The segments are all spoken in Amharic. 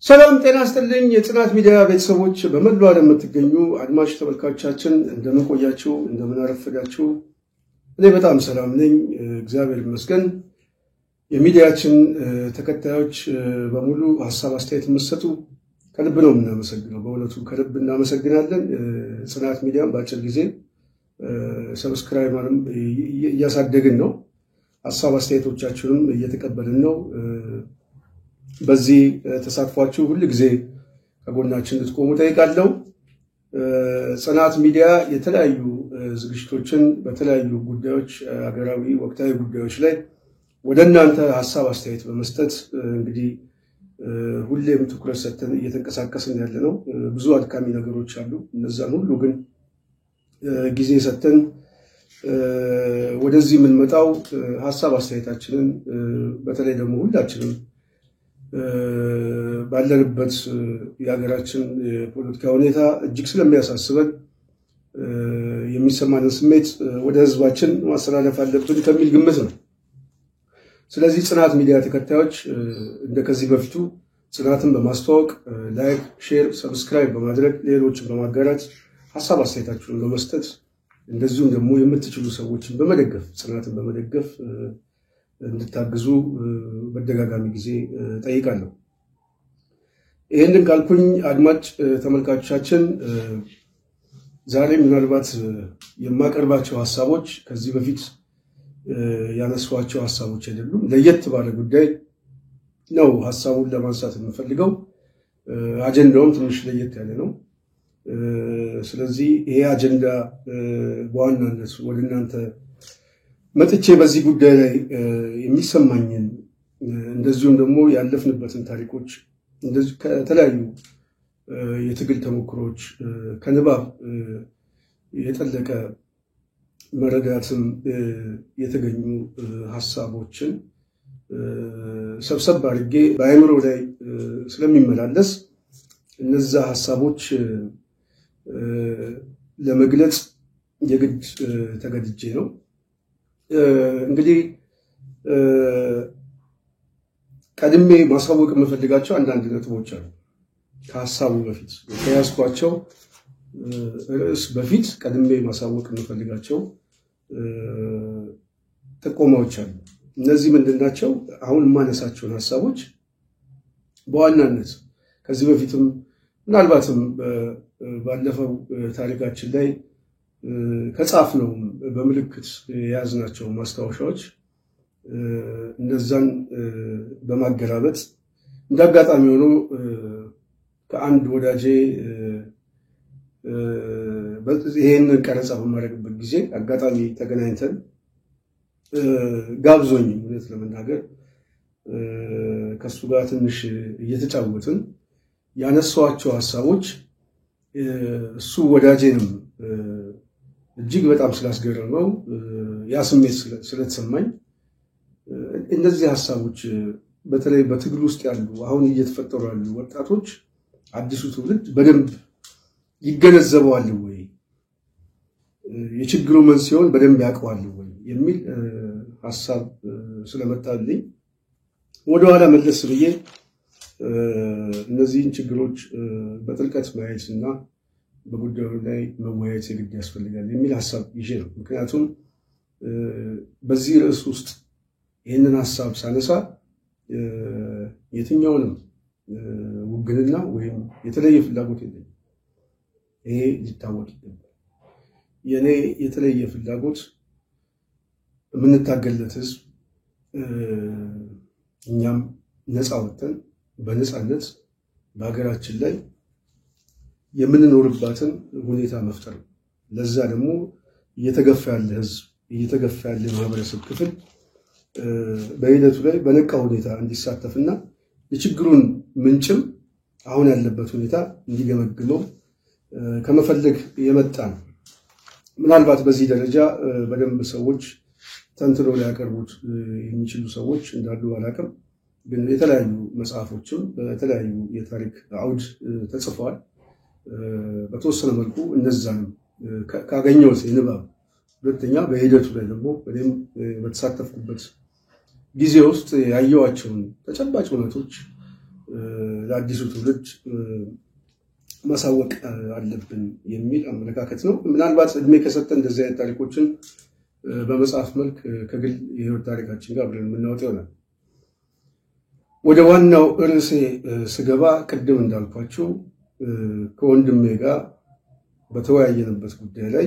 ሰላም ጤና ይስጥልኝ የጽናት ሚዲያ ቤተሰቦች በመላው ዓለም የምትገኙ አድማጭ ተመልካቾቻችን እንደምን ቆያችሁ እንደምን አረፈዳችሁ እኔ በጣም ሰላም ነኝ እግዚአብሔር ይመስገን የሚዲያችን ተከታዮች በሙሉ ሐሳብ አስተያየት መስጠቱ ከልብ ነው እናመሰግናለን በእውነቱ ከልብ እናመሰግናለን ጽናት ሚዲያን በአጭር ጊዜ ሰብስክራይብ ማለም እያሳደግን ነው ሐሳብ አስተያየቶቻችሁንም እየተቀበልን ነው በዚህ ተሳትፏችሁ ሁሉ ጊዜ ከጎናችን ልትቆሙ ጠይቃለሁ ጽናት ሚዲያ የተለያዩ ዝግጅቶችን በተለያዩ ጉዳዮች ሀገራዊ ወቅታዊ ጉዳዮች ላይ ወደናንተ ሐሳብ አስተያየት በመስጠት እንግዲህ ሁሌም ትኩረት ሰጥተን እየተንቀሳቀስን ያለነው ብዙ አድካሚ ነገሮች አሉ እነዛን ሁሉ ግን ጊዜ ሰጥተን ወደዚህ ምን መጣው ሐሳብ አስተያየታችንን በተለይ ደግሞ ሁላችንም ባለንበት የሀገራችን የፖለቲካ ሁኔታ እጅግ ስለሚያሳስበን የሚሰማንን ስሜት ወደ ህዝባችን ማስተላለፍ አለብን ከሚል ግምት ነው ስለዚህ ጽናት ሚዲያ ተከታዮች እንደከዚህ በፊቱ ጽናትን በማስተዋወቅ ላይክ ሼር ሰብስክራይብ በማድረግ ሌሎችን በማጋራት ሐሳብ አስተያየታችሁን በመስጠት እንደዚሁም ደግሞ የምትችሉ ሰዎችን በመደገፍ ጽናትን በመደገፍ እንድታግዙ በደጋጋሚ ጊዜ ጠይቃለሁ ይሄንን ካልኩኝ አድማጭ ተመልካቾቻችን ዛሬ ምናልባት የማቀርባቸው ሐሳቦች ከዚህ በፊት ያነሷቸው ሐሳቦች አይደሉም ለየት ባለ ጉዳይ ነው ሐሳቡን ለማንሳት የምፈልገው አጀንዳውም ትንሽ ለየት ያለ ነው ስለዚህ ይሄ አጀንዳ በዋናነት ወደናንተ መጥቼ በዚህ ጉዳይ ላይ የሚሰማኝን እንደዚሁም ደግሞ ያለፍንበትን ታሪኮች እንደዚህ ከተለያዩ የትግል ተሞክሮች ከንባብ የጠለቀ መረዳትም የተገኙ ሐሳቦችን ሰብሰብ አድርጌ በአእምሮ ላይ ስለሚመላለስ እነዛ ሐሳቦች ለመግለጽ የግድ ተገድጄ ነው እንግዲህ ቀድሜ ማሳወቅ የምፈልጋቸው አንዳንድ ነጥቦች አሉ ከሐሳቡ በፊት ከያስኳቸው ርዕስ በፊት ቀድሜ ማሳወቅ የምፈልጋቸው ጥቆማዎች አሉ እነዚህ ምንድናቸው አሁን ማነሳቸውን ሐሳቦች በዋናነት ከዚህ በፊትም ምናልባትም ባለፈው ታሪካችን ላይ ከጻፍነው በመልእክት ያዝናቸው ማስታወሻዎች እንደዛን በማገራበት እንዳጋጣሚ ሆኖ ከአንድ ወዳጄ ይሄንን ቀረጻ በማድረግበት ጊዜ አጋጣሚ ተገናኝተን ጋብዞኝ ማለት ለመናገር ከሱ ጋር ትንሽ እየተጫወትን ያነሳዋቸው ሐሳቦች እሱ ወዳጄንም እጅግ በጣም ስላስገረመው ያ ስሜት ስለተሰማኝ እነዚህ ሐሳቦች በተለይ በትግል ውስጥ ያሉ አሁን እየተፈጠሩ ያሉ ወጣቶች አዲሱ ትውልድ በደንብ ይገነዘባሉ ወይ የችግሩ መንስኤውን በደንብ ያውቃሉ ወይ የሚል ሐሳብ ስለመጣልኝ ወደ ኋላ መለስ ብዬ እነዚህን ችግሮች በጥልቀት ማየትና በጉዳዩ ላይ መወያየት የግድ ያስፈልጋል የሚል ሐሳብ ይዤ ነው ምክንያቱም በዚህ ርዕስ ውስጥ ይሄንን ሐሳብ ሳነሳ የትኛውንም ውግንና ወይም የተለየ ፍላጎት የለኝም ይሄ ሊታወቅ ይገባል የኔ የተለየ ፍላጎት የምንታገልለት ህዝብ እኛም ነፃ ወጥተን በነፃነት በሀገራችን ላይ የምንኖርባትን ሁኔታ መፍጠር ለዛ ደግሞ እየተገፋ ያለ ህዝብ እየተገፋ ያለ ማህበረሰብ ክፍል በሂደቱ ላይ በነቃ ሁኔታ እንዲሳተፍና የችግሩን ምንጭም አሁን ያለበት ሁኔታ እንዲገመግመው ከመፈለግ የመጣ ነው ምናልባት በዚህ ደረጃ በደንብ ሰዎች ተንትነው ሊያቀርቡት የሚችሉ ሰዎች እንዳሉ አላውቅም ግን የተለያዩ መጽሐፎችም በተለያዩ የታሪክ አውድ ተጽፈዋል በተወሰነ መልኩ እነዛን ካገኘው የንባብ ሁለተኛ በሂደቱ ላይ ደግሞ በደም በተሳተፍኩበት ጊዜ ውስጥ ያየዋቸውን ተጨባጭ እውነቶች ለአዲሱ ትውልድ ማሳወቅ አለብን የሚል አመለካከት ነው። ምናልባት እድሜ ከሰጠን እንደዚህ አይነት ታሪኮችን በመጽሐፍ መልክ ከግል የህይወት ታሪካችን ጋር ብለን የምናወጣው ይሆናል። ወደ ዋናው ርዕሴ ስገባ ቅድም እንዳልኳችሁ ከወንድሜ ጋር በተወያየንበት ጉዳይ ላይ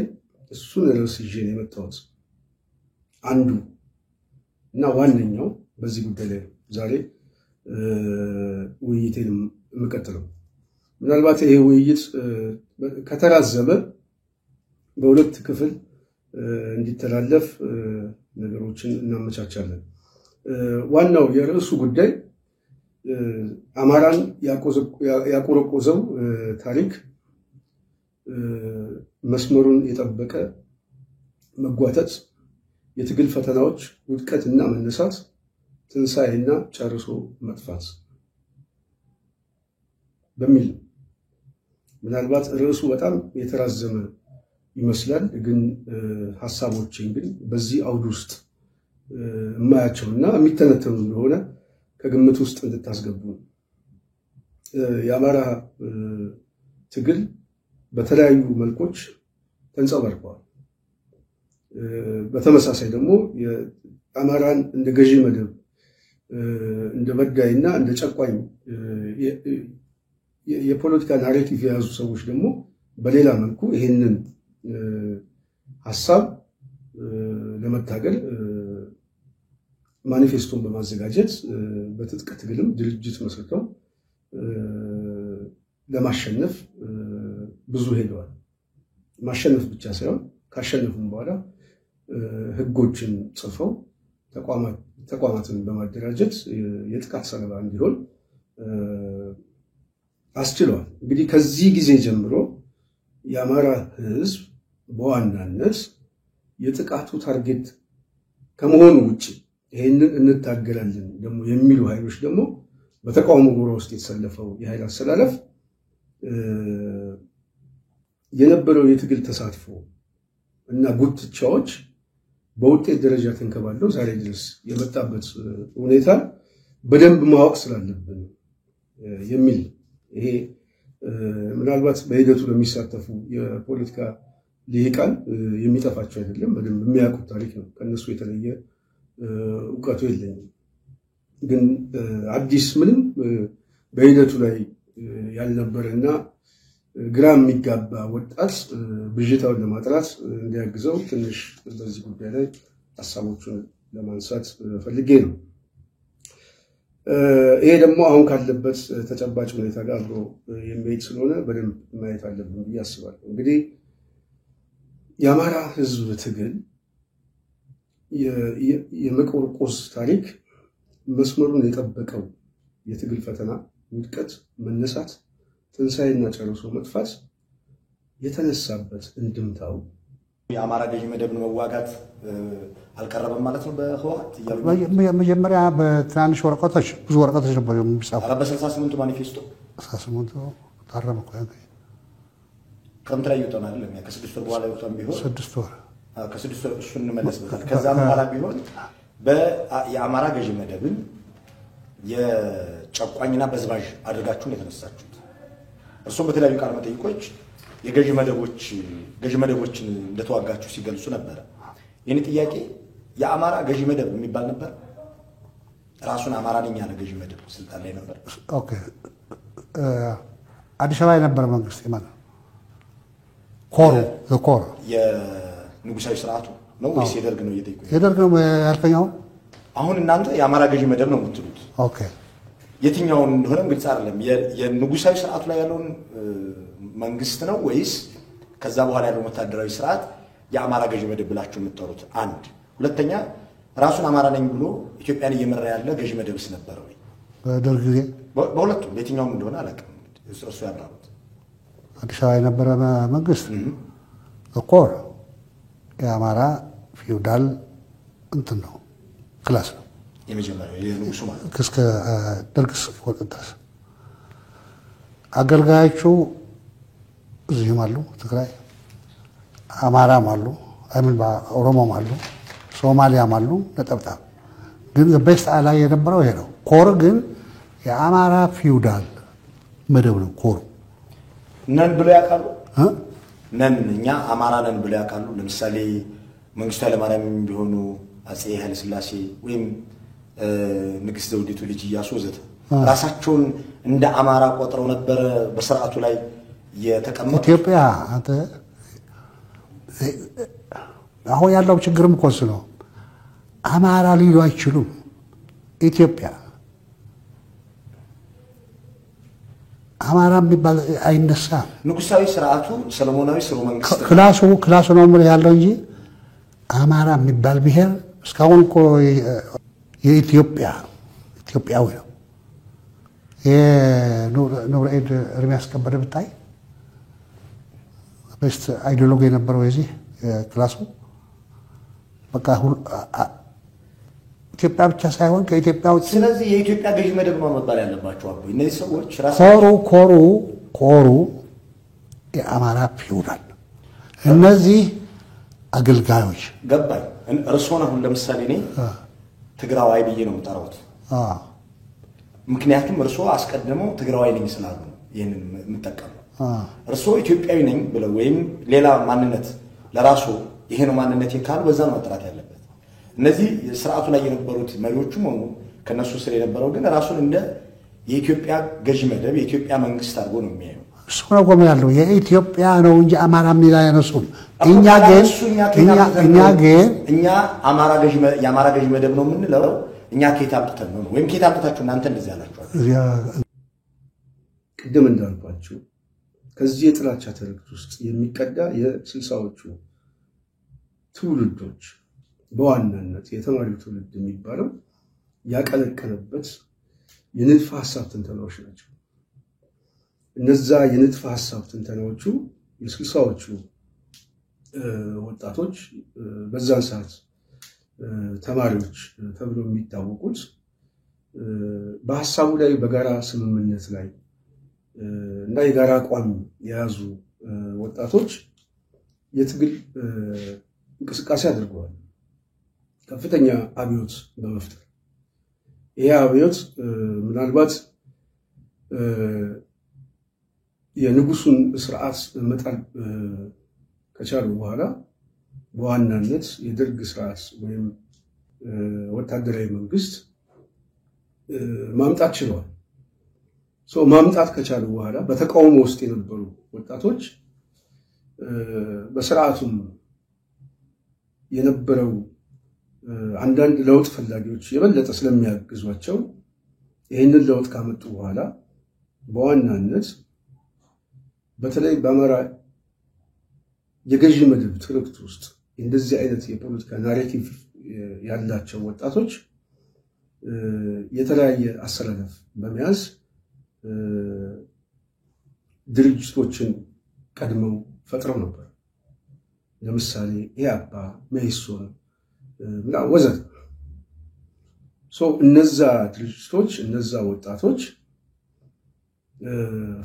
እሱን ርዕስ ይዤ ነው የመጣሁት። አንዱ እና ዋነኛው በዚህ ጉዳይ ላይ ዛሬ ውይይቴን የምቀጥለው። ምናልባት ይሄ ውይይት ከተራዘመ በሁለት ክፍል እንዲተላለፍ ነገሮችን እናመቻቻለን። ዋናው የርዕሱ ጉዳይ አማራን ያቆረቆዘው ታሪክ መስመሩን የጠበቀ መጓተት፣ የትግል ፈተናዎች፣ ውድቀትና መነሳት፣ ትንሳኤና ጨርሶ መጥፋት በሚል ምናልባት ርዕሱ በጣም የተራዘመ ይመስላል፣ ግን ሐሳቦችን ግን በዚህ አውድ ውስጥ የማያቸውና የሚተነተኑ እንደሆነ ከግምት ውስጥ እንድታስገቡ። የአማራ ትግል በተለያዩ መልኮች ተንጸባርቀዋል። በተመሳሳይ ደግሞ የአማራን እንደ ገዢ መደብ እንደ በዳይና እንደ ጨቋኝ የፖለቲካ ናሬቲቭ የያዙ ሰዎች ደግሞ በሌላ መልኩ ይሄንን ሐሳብ ለመታገል ማኒፌስቶን በማዘጋጀት በትጥቅ ትግልም ድርጅት መስርተው ለማሸነፍ ብዙ ሄደዋል። ማሸነፍ ብቻ ሳይሆን ካሸነፉም በኋላ ህጎችን ጽፈው ተቋማትን በማደራጀት የጥቃት ሰለባ እንዲሆን አስችለዋል። እንግዲህ ከዚህ ጊዜ ጀምሮ የአማራ ህዝብ በዋናነት የጥቃቱ ታርጌት ከመሆኑ ውጪ ይሄንን እንታገላለን ደግሞ የሚሉ ኃይሎች ደግሞ በተቃውሞ ጎራ ውስጥ የተሰለፈው የኃይል አሰላለፍ የነበረው የትግል ተሳትፎ እና ጉትቻዎች በውጤት ደረጃ ተንከባለው ዛሬ ድረስ የመጣበት ሁኔታ በደንብ ማወቅ ስላለብን የሚል ይሄ ምናልባት በሂደቱ ለሚሳተፉ የፖለቲካ ሊቃን የሚጠፋቸው አይደለም፣ በደንብ የሚያውቁት ታሪክ ነው። ከነሱ የተለየ እውቀቱ የለኝም። ግን አዲስ ምንም በሂደቱ ላይ ያልነበረና ግራ የሚጋባ ወጣት ብዥታውን ለማጥራት እንዲያግዘው ትንሽ በዚህ ጉዳይ ላይ ሐሳቦቹን ለማንሳት ፈልጌ ነው። ይሄ ደግሞ አሁን ካለበት ተጨባጭ ሁኔታ ጋር አብሮ የሚሄድ ስለሆነ በደንብ ማየት አለብን ብዬ አስባለሁ። እንግዲህ የአማራ ህዝብ ትግል የመቆርቆዝ ታሪክ መስመሩን የጠበቀው የትግል ፈተና፣ ውድቀት፣ መነሳት፣ ትንሳኤና ጨርሶ መጥፋት የተነሳበት እንድምታው የአማራ ገዢ መደብን መዋጋት አልቀረበም ማለት ነው። በህወሓት መጀመሪያ በትናንሽ ወረቀቶች ብዙ ወረቀቶች ነበር የሚጻፉ። በ68 ማኒፌስቶ 68 ታረመ እኮ ክረምት ላይ ይወጣል አይደለም? ከ6 ወር በኋላ ይወጣም ቢሆን 6 ወር ከ6 ወር እሱን እንመለስበታል። ከዛም በኋላ ቢሆን የአማራ ገዢ መደብን የጨቋኝና በዝባዥ አድርጋችሁ የተነሳችሁት እርሱም በተለያዩ ቃለ መጠይቆች የገዢ መደቦችን እንደተዋጋችሁ ሲገልጹ ነበር። የኔ ጥያቄ የአማራ ገዢ መደብ የሚባል ነበር? ራሱን አማራ ነኝ ያለ ገዢ መደብ ስልጣን ላይ ነበር? ኦኬ። አዲስ አበባ የነበረ መንግስት ማለት ኮር የንጉሳዊ ስርዓቱ ነው ወይስ የደርግ ነው? እየጠየቁ የደርግ ነው ያልከኛው። አሁን እናንተ የአማራ ገዢ መደብ ነው የምትሉት። ኦኬ። የትኛውን እንደሆነም ግልጽ አይደለም። የንጉሳዊ ስርዓቱ ላይ ያለውን መንግስት ነው ወይስ ከዛ በኋላ ያለው ወታደራዊ ስርዓት የአማራ ገዢ መደብ ብላችሁ የምትጠሩት? አንድ። ሁለተኛ ራሱን አማራ ነኝ ብሎ ኢትዮጵያን እየመራ ያለ ገዢ መደብስ ነበር ወይ? በደርግ ጊዜ በሁለቱም የትኛውም እንደሆነ አላውቅም። እርሱ ያብራሩት። አዲስ አበባ የነበረ መንግስት ኮር የአማራ ፊውዳል እንትን ነው፣ ክላስ ነው። የመጀመሪያው የንጉሱ ማለት እስከ ደርግ እስኪወጣ ድረስ አገልጋዮቹ እዚህም አሉ፣ ትግራይ አማራም አሉ፣ ኦሮሞም አሉ፣ ሶማሊያም አሉ። ነጠብጣብ ግን ቤስት ላይ የነበረው ይሄ ነው። ኮር ግን የአማራ ፊውዳል መደብ ነው ኮሩ ነን ብለው ያውቃሉ ነን እኛ አማራ ነን ብለው ያውቃሉ ለምሳሌ መንግስቱ ኃይለማርያም ቢሆኑ አጼ ኃይለ ሥላሴ ወይም ንግስት ዘውዲቱ ልጅ ኢያሱ ወዘተ ራሳቸውን እንደ አማራ ቆጥረው ነበር በስርዓቱ ላይ የተቀመጡ ኢትዮጵያ አንተ አሁን ያለው ችግርም ኮስ ነው አማራ ሊሉ አይችሉም ኢትዮጵያ አማራ የሚባል አይነሳ ንጉሳዊ ስርዓቱ ሰለሞናዊ ስርወ መንግስት ክላሱ ነው ማለት ያለው እንጂ አማራ የሚባል ብሔር እስካሁን እኮ የኢትዮጵያዊ ነው የኑርኤድ እርሚያስ ከበደ ብታይ በስተ አይዲዮሎጂ የነበረው የዚህ ክላሱ በቃ ኢትዮጵያ ብቻ ሳይሆን ከኢትዮጵያ ውጭ ስለዚህ የኢትዮጵያ ገዥ መደብ ነው መባል ያለባቸው አቦ እነዚህ ሰዎች ኮሩ የአማራ ፊውዳል እነዚህ አገልጋዮች ገባይ እርሶና ሁሉ ለምሳሌ ነኝ ትግራዋይ ብዬ ነው የምጠራውት ምክንያቱም እርሶ አስቀድመው ትግራዋይ ነኝ ስላሉ ይሄንን የምጠቀመው እርሶ ኢትዮጵያዊ ነኝ ብለው ወይም ሌላ ማንነት ለራሱ ይሄ ነው ማንነቴ ካሉ በዛ ነው መጥራት ያለበት እነዚህ ስርዓቱ ላይ የነበሩት መሪዎቹም ሆኑ ከነሱ ስር የነበረው ግን ራሱን እንደ የኢትዮጵያ ገዥ መደብ የኢትዮጵያ መንግስት አድርጎ ነው የሚያየው እሱ ነው ቆመ ያለው የኢትዮጵያ ነው እንጂ አማራ ምን ላይ ያነሱን እኛ አማራ ገዥ የአማራ ገዥ መደብ ነው የምንለው እኛ ከየት አምጥተን ነው ወይም ከየት አምጥታችሁ እናንተ እንደዚህ ያላችኋል ቅድም እንዳልኳችሁ ከዚህ የጥላቻ ትርክት ውስጥ የሚቀዳ የ60ዎቹ ትውልዶች በዋናነት የተማሪው ትውልድ የሚባለው ያቀለቀለበት የንድፈ ሐሳብ ትንተናዎች ናቸው እነዛ የንድፈ ሐሳብ ትንተናዎቹ የ60ዎቹ ወጣቶች በዛን ሰዓት ተማሪዎች ተብሎ የሚታወቁት በሐሳቡ ላይ በጋራ ስምምነት ላይ እና የጋራ አቋም የያዙ ወጣቶች የትግል እንቅስቃሴ አድርገዋል ከፍተኛ አብዮት በመፍጠር ይሄ አብዮት ምናልባት የንጉሱን ስርዓት መጣል ከቻሉ በኋላ በዋናነት የደርግ ስርዓት ወይም ወታደራዊ መንግስት ማምጣት ችለዋል ማምጣት ከቻሉ በኋላ በተቃውሞ ውስጥ የነበሩ ወጣቶች በስርዓቱም የነበረው አንዳንድ ለውጥ ፈላጊዎች የበለጠ ስለሚያግዟቸው ይሄንን ለውጥ ካመጡ በኋላ በዋናነት በተለይ በአማራ የገዢ መደብ ትርክት ውስጥ እንደዚህ አይነት የፖለቲካ ናሬቲቭ ያላቸው ወጣቶች የተለያየ አሰላለፍ በመያዝ ድርጅቶችን ቀድመው ፈጥረው ነበር ለምሳሌ ኢያፓ መኢሶን ወዘተ እነዛ ድርጅቶች እነዛ ወጣቶች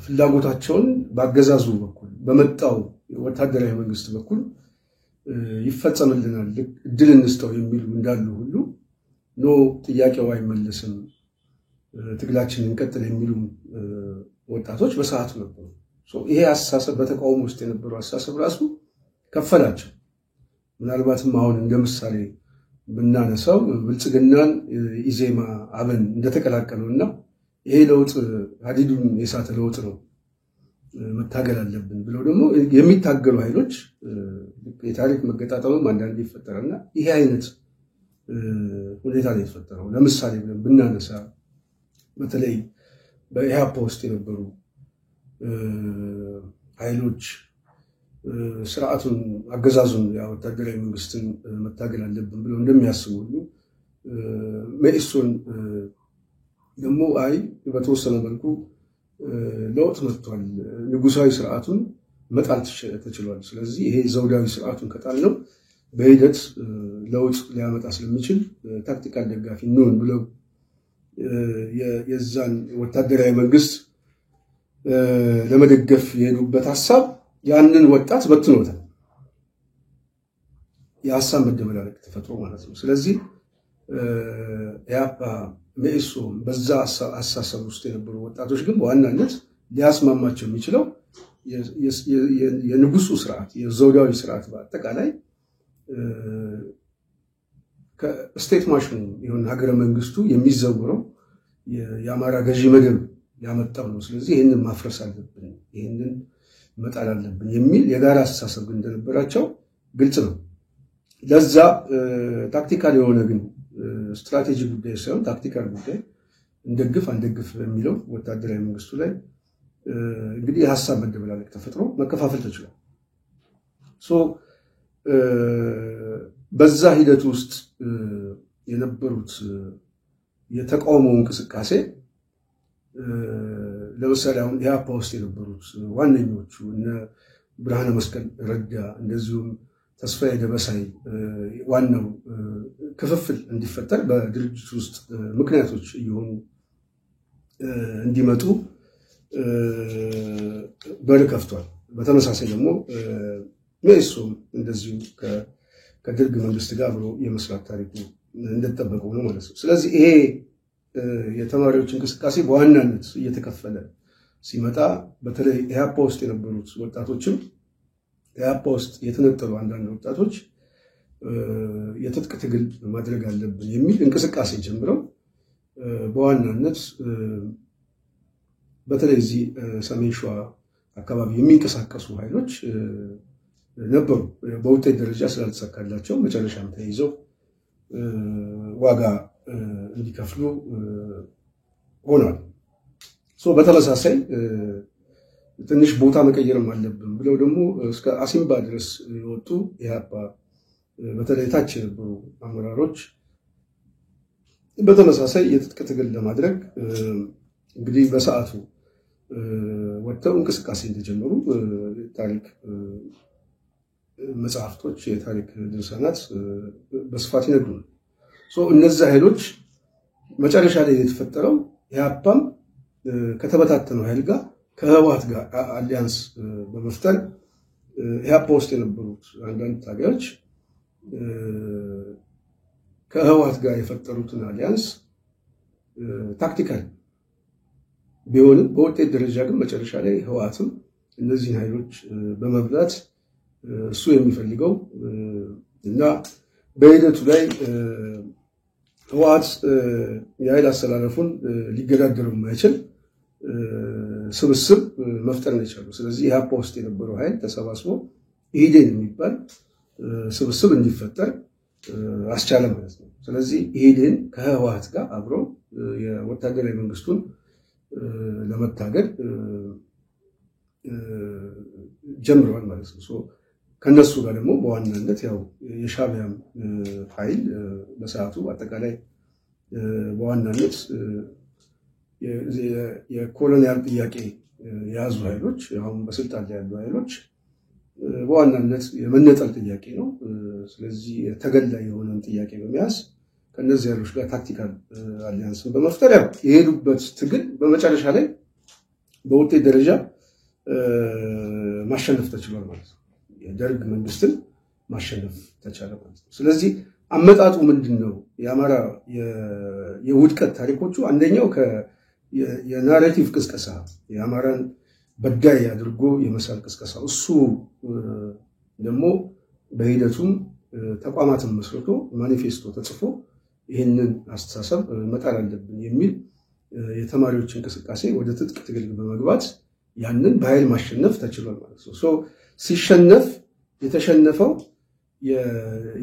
ፍላጎታቸውን ባገዛዙ በኩል በመጣው ወታደራዊ መንግስት በኩል ይፈጸምልናል እድል እንስተው የሚሉ እንዳሉ ሁሉ ጥያቄው አይመለስም ትግላችንን እንቀጥል የሚሉ ወጣቶች በሰዓቱ ነበሩ ይሄ አስተሳሰብ በተቃውሞ ውስጥ የነበረው አስተሳሰብ ራሱ ከፈላቸው ምናልባትም አሁን እንደምሳሌ ብናነሳው ብልጽግናን ኢዜማ አብን እንደተቀላቀሉና ይሄ ለውጥ ሀዲዱን የሳተ ለውጥ ነው መታገል አለብን ብለው ደግሞ የሚታገሉ ኃይሎች የታሪክ መገጣጠምም አንዳንዴ ይፈጠራልና ይሄ አይነት ሁኔታ ነው የተፈጠረው ለምሳሌ ብናነሳ በተለይ በኢያፓ ውስጥ የነበሩ ኃይሎች ስርዓቱን አገዛዙን ወታደራዊ መንግስትን መታገል አለብን ብለው እንደሚያስቡ ሁሉ መኢሶን ደግሞ በተወሰነ መልኩ ለውጥ መጥቷል ንጉሳዊ ስርዓቱን መጣል ተችሏል ስለዚህ ይሄ ዘውዳዊ ስርዓቱን ከጣልነው በሂደት ለውጥ ሊያመጣ ስለሚችል ታክቲካል ደጋፊ ነው ብለው የዛን ወታደራዊ መንግስት ለመደገፍ የሄዱበት ሐሳብ ያንን ወጣት በትኖታል የሐሳብ መደበላለቅ ተፈጥሮ ማለት ነው ስለዚህ ኢያፓ መኢሶን በዛ አሳሰብ ውስጥ የነበሩ ወጣቶች ግን በዋናነት ሊያስማማቸው የሚችለው የንጉሱ ስርዓት የዘውዳዊ ስርዓት በአጠቃላይ ከስቴት ማሽኑ የሆነ ሀገረ መንግስቱ የሚዘውረው የአማራ ገዢ መደብ ያመጣው ነው። ስለዚህ ይሄንን ማፍረስ አለብን፣ ይሄንን መጣል አለብን የሚል የጋራ አስተሳሰብ እንደነበራቸው ግልጽ ነው። ለዛ ታክቲካል የሆነ ግን ስትራቴጂ ጉዳይ ሳይሆን ታክቲካል ጉዳይ እንደግፍ አንደግፍ በሚለው ወታደራዊ መንግስቱ ላይ እንግዲህ የሐሳብ መደበላለቅ ተፈጥሮ መከፋፈል ተችሏል። በዛ ሂደት ውስጥ የነበሩት የተቃውሞ እንቅስቃሴ ለምሳሌ አሁን ኢህአፓ ውስጥ የነበሩት ዋነኞቹ እነ ብርሃነ መስቀል ረዳ እንደዚሁም ተስፋዬ ደበሳይ ዋናው ክፍፍል እንዲፈጠር በድርጅት ውስጥ ምክንያቶች እየሆኑ እንዲመጡ በር ከፍቷል። በተመሳሳይ ደግሞ መኢሶን እንደዚሁ ከደርግ መንግስት ጋር አብሮ የመስራት ታሪኩ እንደተጠበቀው ነው ማለት ነው። ስለዚህ ይሄ የተማሪዎች እንቅስቃሴ በዋናነት እየተከፈለ ሲመጣ በተለይ ኢህአፓ ውስጥ የነበሩት ወጣቶችም ኢህአፓ ውስጥ የተነጠሉ አንዳንድ ወጣቶች የትጥቅ ትግል ማድረግ አለብን የሚል እንቅስቃሴ ጀምረው በዋናነት በተለይ እዚህ ሰሜን ሸዋ አካባቢ የሚንቀሳቀሱ ኃይሎች ነበሩ። በውጤት ደረጃ ስላልተሳካላቸው መጨረሻም ተይዘው ዋጋ እንዲከፍሉ ሆኗል። በተመሳሳይ ትንሽ ቦታ መቀየርም አለብን ብለው ደግሞ እስከ አሲምባ ድረስ የወጡ ኢህአፓ በተለይ ታች የነበሩ አመራሮች በተመሳሳይ የትጥቅ ትግል ለማድረግ እንግዲህ በሰዓቱ ወጥተው እንቅስቃሴ እንደጀመሩ ታሪክ መጽሐፍቶች የታሪክ ድርሳናት በስፋት ይነግሩናል። እነዚህ ኃይሎች መጨረሻ ላይ የተፈጠረው ኢህአፓም ከተበታተነው ኃይል ጋር ከህወሓት ጋር አሊያንስ በመፍጠር ኢህአፓ ውስጥ የነበሩት አንዳንድ ታጋዮች ከህወሓት ጋር የፈጠሩትን አሊያንስ ታክቲካል ቢሆንም በውጤት ደረጃ ግን መጨረሻ ላይ ህወሓትም እነዚህን ኃይሎች በመብላት እሱ የሚፈልገው እና በሂደቱ ላይ ህወሓት የኃይል አስተላለፉን ሊገዳደረው የማይችል ስብስብ መፍጠር ነው የቻለው። ስለዚህ ኢህአፓ ውስጥ የነበረው ኃይል ተሰባስቦ ኢህዴን የሚባል ስብስብ እንዲፈጠር አስቻለ ማለት ነው። ስለዚህ ኢህዴን ከህወሓት ጋር አብሮ የወታደራዊ መንግስቱን ለመታገል ጀምረዋል ማለት ነው። ከነሱ ጋር ደግሞ በዋናነት ያው የሻዕቢያም ኃይል በሰዓቱ አጠቃላይ በዋናነት የኮሎኒያል ጥያቄ የያዙ ኃይሎች አሁን በስልጣን ላይ ያሉ ኃይሎች በዋናነት የመነጠል ጥያቄ ነው። ስለዚህ ተገላይ የሆነን ጥያቄ በመያዝ ከነዚህ ኃይሎች ጋር ታክቲካል አሊያንስን በመፍጠር ያው የሄዱበት ትግል በመጨረሻ ላይ በውጤት ደረጃ ማሸነፍ ተችሏል ማለት ነው። የደርግ መንግስትን ማሸነፍ ተቻለ ማለት ነው። ስለዚህ አመጣጡ ምንድነው? የአማራ የውድቀት ታሪኮቹ አንደኛው የናሬቲቭ ቅስቀሳ የአማራን በዳይ አድርጎ የመሳል ቅስቀሳ፣ እሱ ደግሞ በሂደቱም ተቋማትን መስርቶ ማኒፌስቶ ተጽፎ ይህንን አስተሳሰብ መጣል አለብን የሚል የተማሪዎች እንቅስቃሴ ወደ ትጥቅ ትግል በመግባት ያንን በኃይል ማሸነፍ ተችሏል ማለት ነው። ሲሸነፍ የተሸነፈው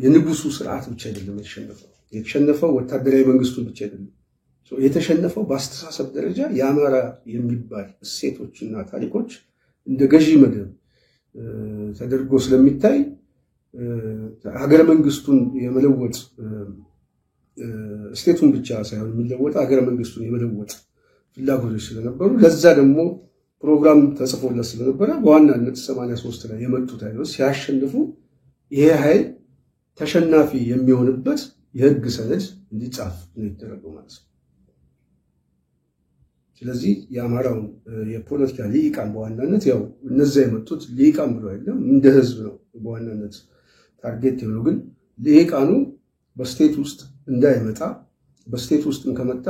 የንጉሱ ስርዓት ብቻ አይደለም የተሸነፈው ወታደራዊ መንግስቱን ብቻ አይደለም የተሸነፈው በአስተሳሰብ ደረጃ የአማራ የሚባል እሴቶችና ታሪኮች እንደ ገዢ መደብ ተደርጎ ስለሚታይ ሀገረ መንግስቱን የመለወጥ ስቴቱን ብቻ ሳይሆን የሚለወጥ ሀገረ መንግስቱን የመለወጥ ፍላጎቶች ስለነበሩ ለዛ ደግሞ ፕሮግራም ተጽፎለት ስለነበረ በዋናነት 83 ላይ የመጡት ኃይሎች ሲያሸንፉ ይሄ ኃይል ተሸናፊ የሚሆንበት የህግ ሰነድ እንዲጻፍ ነው የተደረገው ማለት ነው። ስለዚህ የአማራውን የፖለቲካ ሊቃን በዋናነት ያው እነዛ የመጡት ሊቃን ብሎ አይደለም እንደ ህዝብ ነው በዋናነት ታርጌት የሆነው፣ ግን ሊቃኑ በስቴት ውስጥ እንዳይመጣ በስቴት ውስጥም ከመጣ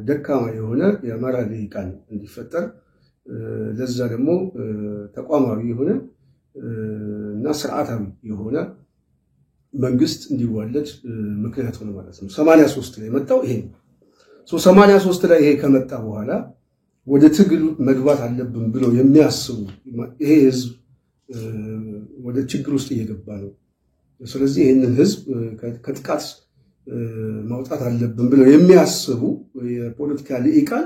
ደካማ የሆነ የአማራ ልሂቃን እንዲፈጠር ለዛ ደግሞ ተቋማዊ የሆነ እና ስርዓታዊ የሆነ መንግስት እንዲወለድ ምክንያት ሆነ ማለት ነው። 83 ላይ መጣው ይሄ ነው። 83 ላይ ይሄ ከመጣ በኋላ ወደ ትግል መግባት አለብን ብለው የሚያስቡ ይሄ ህዝብ ወደ ችግር ውስጥ እየገባ ነው። ስለዚህ ይሄንን ህዝብ ከጥቃት ማውጣት አለብን ብለው የሚያስቡ የፖለቲካ ልሂቃን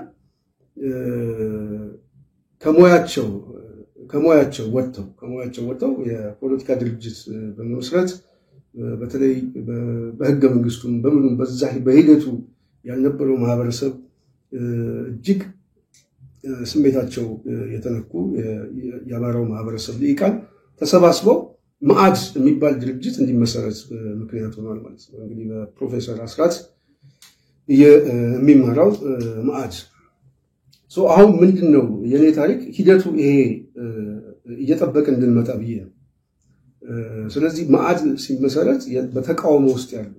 ከሞያቸው ወጥተው የፖለቲካ ድርጅት በመመስረት በተለይ በህገ መንግስቱም በምንም በዛ በሂደቱ ያልነበረው ማህበረሰብ እጅግ ስሜታቸው የተነኩ የአማራው ማህበረሰብ ልሂቃን ተሰባስበው መዓድ የሚባል ድርጅት እንዲመሰረት ምክንያት ሆኗል ማለት ነው። እንግዲህ በፕሮፌሰር አስራት የሚመራው መዓድ አሁን ምንድነው የኔ ታሪክ ሂደቱ ይሄ እየጠበቀ እንድንመጣ ብዬ ነው። ስለዚህ መዓድ ሲመሰረት በተቃውሞ ውስጥ ያሉ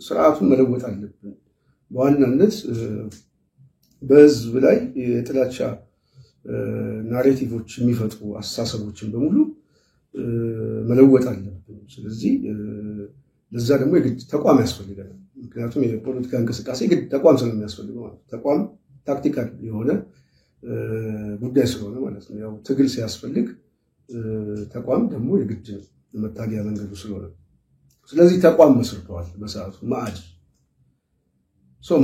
ስርዓቱን መለወጥ አለብን፣ በዋናነት በህዝብ ላይ የጥላቻ ናሬቲቮች የሚፈጥሩ አስተሳሰቦችን በሙሉ መለወጥ አለብን። ስለዚህ ለዛ ደግሞ የግድ ተቋም ያስፈልጋል። ምክንያቱም የፖለቲካ እንቅስቃሴ ግድ ተቋም ስለሚያስፈልገው ማለት ተቋም ታክቲካል የሆነ ጉዳይ ስለሆነ ማለት ነው። ያው ትግል ሲያስፈልግ ተቋም ደግሞ የግድ ነው መታገያ መንገዱ ስለሆነ፣ ስለዚህ ተቋም መስርተዋል በሰዓቱ መዓድ።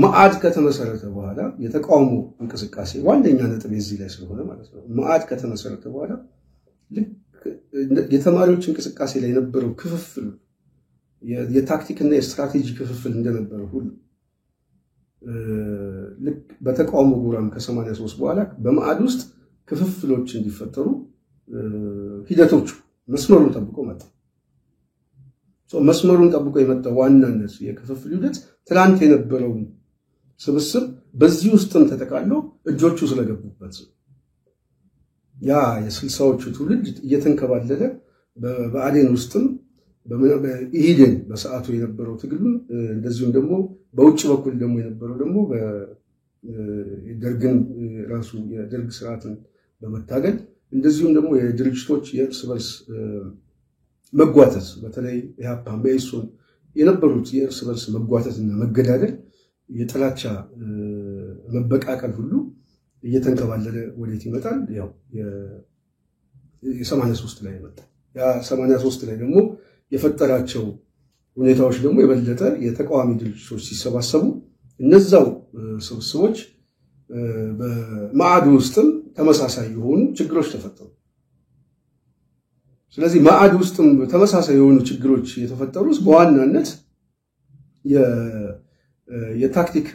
መዓድ ከተመሰረተ በኋላ የተቃውሞ እንቅስቃሴ ዋነኛ ነጥብ እዚህ ላይ ስለሆነ ማለት ነው። መዓድ ከተመሰረተ በኋላ የተማሪዎች እንቅስቃሴ ላይ የነበረው ክፍፍል የታክቲክና የስትራቴጂ ክፍፍል እንደነበረው ሁሉ ልክ በተቃውሞ ጎራም ከ83 በኋላ በመዓድ ውስጥ ክፍፍሎች እንዲፈጠሩ ሂደቶቹ መስመሩን ጠብቆ መጣ። መስመሩን ጠብቆ የመጣ ዋናነት የክፍፍል ሂደት ትላንት የነበረው ስብስብ በዚህ ውስጥም ተጠቃሎ እጆቹ ስለገቡበት ያ የ60ዎቹ ትውልድ እየተንከባለለ በአዴን ውስጥም በኢሂድን በሰዓቱ የነበረው ትግሉን እንደዚሁም ደግሞ በውጭ በኩል ደግሞ የነበረው ደግሞ በደርግን ራሱ የደርግ ስርዓትን በመታገል እንደዚሁም ደግሞ የድርጅቶች የእርስ በርስ መጓተት በተለይ ኢህአፓም በኢሶን የነበሩት የእርስ በርስ መጓተትና መገዳደል የጥላቻ መበቃቀል ሁሉ እየተንከባለለ ወዴት ይመጣል? ያው የ83 ላይ ይመጣል። ያ 83 ላይ ደግሞ የፈጠራቸው ሁኔታዎች ደግሞ የበለጠ የተቃዋሚ ድርጅቶች ሲሰባሰቡ እነዛው ስብስቦች በመዓድ ውስጥም ተመሳሳይ የሆኑ ችግሮች ተፈጠሩ። ስለዚህ መዓድ ውስጥም ተመሳሳይ የሆኑ ችግሮች የተፈጠሩት በዋናነት የታክቲክ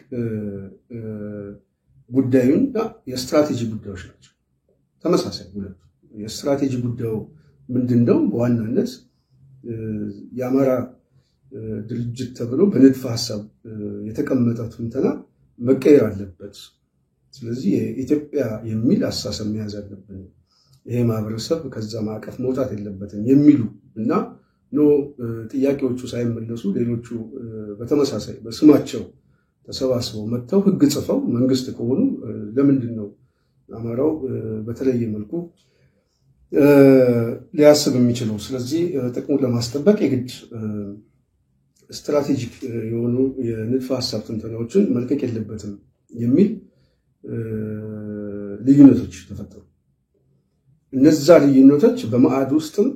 ጉዳዩና የስትራቴጂ ጉዳዮች ናቸው። ተመሳሳይ ሁለቱ የስትራቴጂ ጉዳዩ ምንድነው? በዋናነት የአማራ ድርጅት ተብሎ በንድፈ ሐሳብ የተቀመጠ ትንተና መቀየር አለበት። ስለዚህ የኢትዮጵያ የሚል አስተሳሰብ መያዝ አለብን፣ ይሄ ማህበረሰብ ከዛ ማዕቀፍ መውጣት የለበትም የሚሉ እና ጥያቄዎቹ ሳይመለሱ ሌሎቹ በተመሳሳይ በስማቸው ተሰባስበው መጥተው ህግ ጽፈው መንግስት ከሆኑ ለምንድን ነው አማራው በተለየ መልኩ ሊያስብ የሚችለው? ስለዚህ ጥቅሙን ለማስጠበቅ የግድ ስትራቴጂክ የሆኑ የንድፈ ሐሳብ ትንተናዎችን መልቀቅ የለበትም የሚል ልዩነቶች ተፈጠሩ። እነዛ ልዩነቶች በመዓድ ውስጥም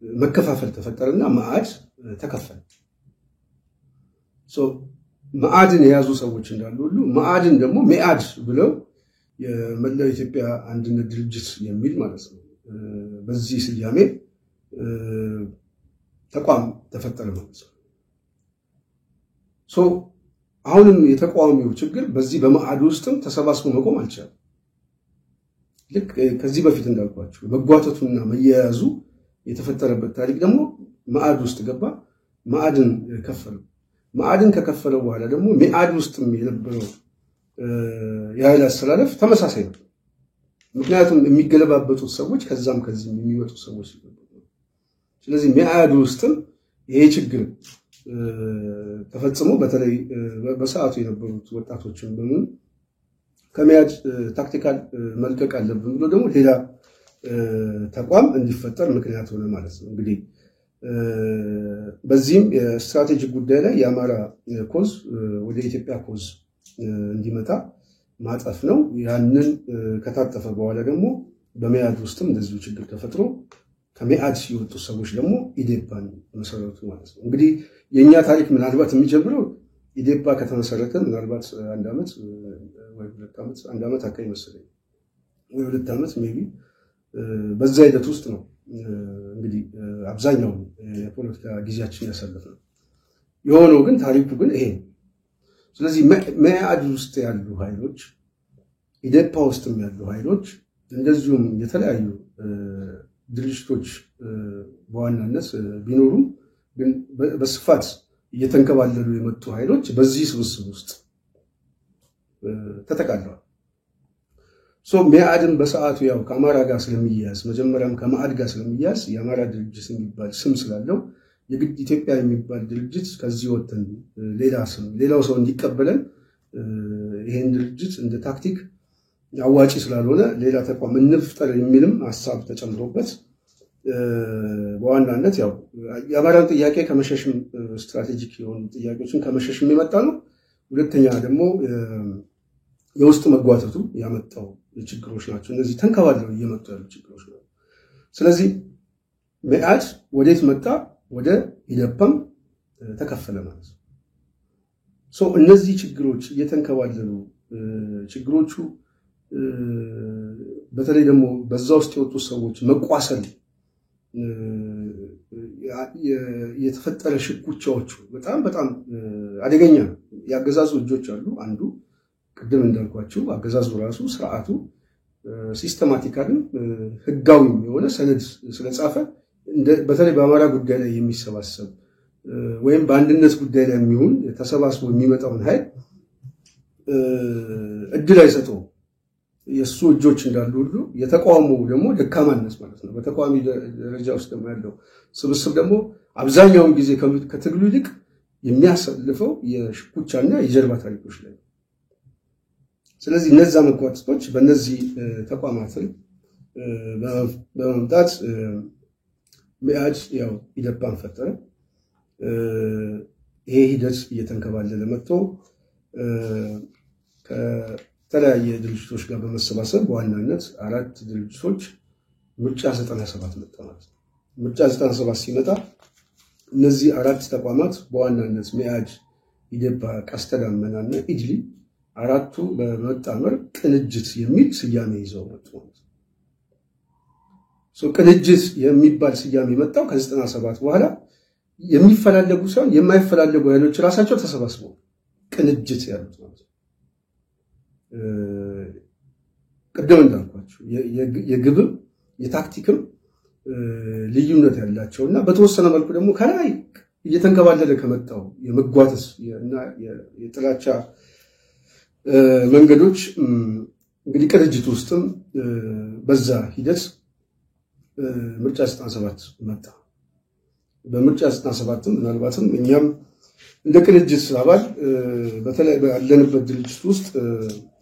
መከፋፈል ተፈጠረና መዓድ ተከፈለ። መዓድን የያዙ ሰዎች እንዳሉ ሁሉ መዓድን ደግሞ መዓድ ብለው የመላው ኢትዮጵያ አንድነት ድርጅት የሚል ማለት ነው በዚህ ስያሜ ተቋም ተፈጠረ ማለት ነው። አሁንም የተቃዋሚው ችግር በዚህ በመዓድ ውስጥም ተሰባስቦ መቆም አልቻለም። ልክ ከዚህ በፊት እንዳልኳችሁ መጓተቱና መያያዙ የተፈጠረበት ታሪክ ደግሞ መዓድ ውስጥ ገባ። መዓድን ከፈለው። መዓድን ከከፈለው በኋላ ደግሞ መዓድ ውስጥም የነበረው የኃይል አስተላለፍ ተመሳሳይ ነው። ምክንያቱም የሚገለባበጡት ሰዎች ከዛም ከዚህም የሚመጡ ሰዎች ነበሩ። ስለዚህ መዓድ ውስጥም ይሄ ችግር ተፈጽሞ በተለይ በሰዓቱ የነበሩት ወጣቶችን በምን ከመያድ ታክቲካል መልቀቅ አለብን ብሎ ደግሞ ሌላ ተቋም እንዲፈጠር ምክንያት ሆነ ማለት ነው። እንግዲህ በዚህም የስትራቴጂክ ጉዳይ ላይ የአማራ ኮዝ ወደ ኢትዮጵያ ኮዝ እንዲመጣ ማጠፍ ነው። ያንን ከታጠፈ በኋላ ደግሞ በመያድ ውስጥም እንደዚሁ ችግር ተፈጥሮ ከመያድ ሲወጡ ሰዎች ደግሞ ኢዴፓን መሰረቱ ማለት ነው። እንግዲህ የኛ ታሪክ ምናልባት የሚጀምረው ኢዴፓ ከተመሰረተ ምናልባት አንድ ዓመት ወይ 2 ዓመት አንድ ዓመት አካባቢ መሰለኝ ወይ 2 ዓመት ሜቢ በዛ ሂደት ውስጥ ነው እንግዲህ አብዛኛው የፖለቲካ ጊዜያችን ያሳለፈው። የሆነው ግን ታሪኩ ግን ይሄ ነው። ስለዚህ መያድ ውስጥ ያሉ ኃይሎች ኢዴፓ ውስጥም ያሉ ኃይሎች እንደዚሁም የተለያዩ ድርጅቶች በዋናነት ቢኖሩም ግን በስፋት እየተንከባለሉ የመጡ ኃይሎች በዚህ ስብስብ ውስጥ ተጠቃለዋል። መያድን በሰዓቱ ያው ከአማራ ጋር ስለሚያያዝ መጀመሪያም ከመአድ ጋር ስለሚያያዝ የአማራ ድርጅት የሚባል ስም ስላለው የግድ ኢትዮጵያ የሚባል ድርጅት ከዚህ ወጥተን ሌላው ሰው እንዲቀበለን ይሄን ድርጅት እንደ ታክቲክ አዋጪ ስላልሆነ ሌላ ተቋም እንፍጠር የሚልም ሐሳብ ተጨምሮበት በዋናነት ያው የአማራን ጥያቄ ከመሸሽም ስትራቴጂክ የሆኑ ጥያቄዎችን ከመሸሽም የመጣ ነው። ሁለተኛ ደግሞ የውስጥ መጓተቱ ያመጣው ችግሮች ናቸው። እነዚህ ተንከባለው እየመጡ ያሉ ችግሮች ናቸው። ስለዚህ መያድ ወዴት መጣ? ወደ ኢዴፓም ተከፈለ ማለት ነው። እነዚህ ችግሮች እየተንከባለሉ ችግሮቹ በተለይ ደግሞ በዛ ውስጥ የወጡ ሰዎች መቋሰል የተፈጠረ ሽኩቻዎቹ በጣም አደገኛ ነው። ያገዛዙ እጆች አሉ። አንዱ ቅድም እንዳልኳችሁ አገዛዙ ራሱ ስርዓቱ ሲስተማቲካሊ ህጋዊ የሆነ ሰነድ ስለጻፈ በተለይ በአማራ ጉዳይ ላይ የሚሰባሰብ ወይም በአንድነት ጉዳይ ላይ የሚሆን ተሰባስቦ የሚመጣውን ኃይል እድል አይሰጠው። የሱ እጆች እንዳሉ ሁሉ የተቋሙ ደግሞ ደካማነት ማለት ነው። በተቋሚ ደረጃ ውስጥ ደግሞ ያለው ስብስብ ደግሞ አብዛኛውን ጊዜ ከትግሉ ይልቅ የሚያሳልፈው የሽኩቻና የጀርባ ታሪኮች ላይ። ስለዚህ እነዛ መቋጥጦች በእነዚህ ተቋማት በመምጣት መያድ ያው ኢዴፓን ፈጠረ። ይሄ ሂደት እየተንከባለለ መጥቶ ከተለያየ ድርጅቶች ጋር በመሰባሰብ በዋናነት 4 ድርጅቶች ምርጫ 97 መጣ ማለት ነው። ምርጫ 97 ሲመጣ እነዚህ 4 ተቋማት በዋናነት መያድ፣ ኢዴፓ፣ ቀስተ ዳመናና ኢድሊ አራቱ በመጣመር ቅንጅት የሚል ስያሜ ይዘው መጡ ማለት ነው። ቅንጅት የሚባል ስያሜ መጣው ከ97 በኋላ የሚፈላለጉ ሳይሆን የማይፈላለጉ ኃይሎች ራሳቸው ተሰባስበው ቅንጅት ያሉት ማለት ነው። ቅድም እንዳልኳችሁ የግብም የታክቲክም ልዩነት ያላቸውና በተወሰነ መልኩ ደግሞ ከላይ እየተንከባለለ ከመጣው የመጓተስ እና የጥላቻ መንገዶች እንግዲህ ቅንጅት ውስጥም በዛ ሂደት ምርጫ 97 መጣ። በምርጫ 97 ምናልባትም እኛም እንደ ቅንጅት አባል በተለይ ባለንበት ድርጅት ውስጥ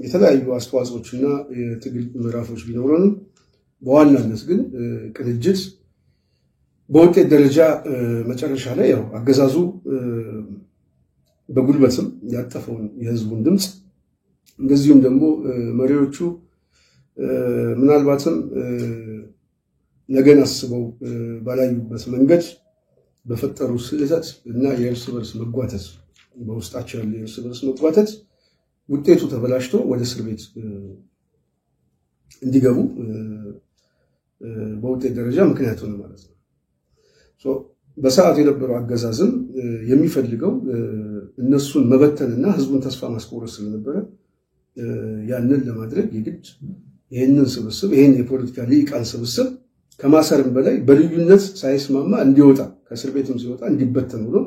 የተለያዩ አስተዋጽኦችና የትግል ምዕራፎች ቢኖሩንም በዋናነት ግን ቅንጅት በውጤት ደረጃ መጨረሻ ላይ ያው አገዛዙ በጉልበትም ያጠፈውን የህዝቡን ድምጽ እንደዚሁም ደግሞ መሪዎቹ ምናልባትም ነገን አስበው ባላዩበት መንገድ በፈጠሩ ስህተት እና የእርስ በርስ መጓተት በውስጣቸው ያለ የእርስ በርስ መጓተት ውጤቱ ተበላሽቶ ወደ እስር ቤት እንዲገቡ በውጤት ደረጃ ምክንያት ሆነ ማለት ነው። በሰዓቱ የነበረው አገዛዝም የሚፈልገው እነሱን መበተንና ህዝቡን ተስፋ ማስቆረጥ ስለነበረ ያንን ለማድረግ የግድ ይሄንን ስብስብ ይሄን የፖለቲካ ሊቃን ስብስብ ከማሰርም በላይ በልዩነት ሳይስማማ እንዲወጣ ከእስር ቤትም ሲወጣ እንዲበተን ብሎ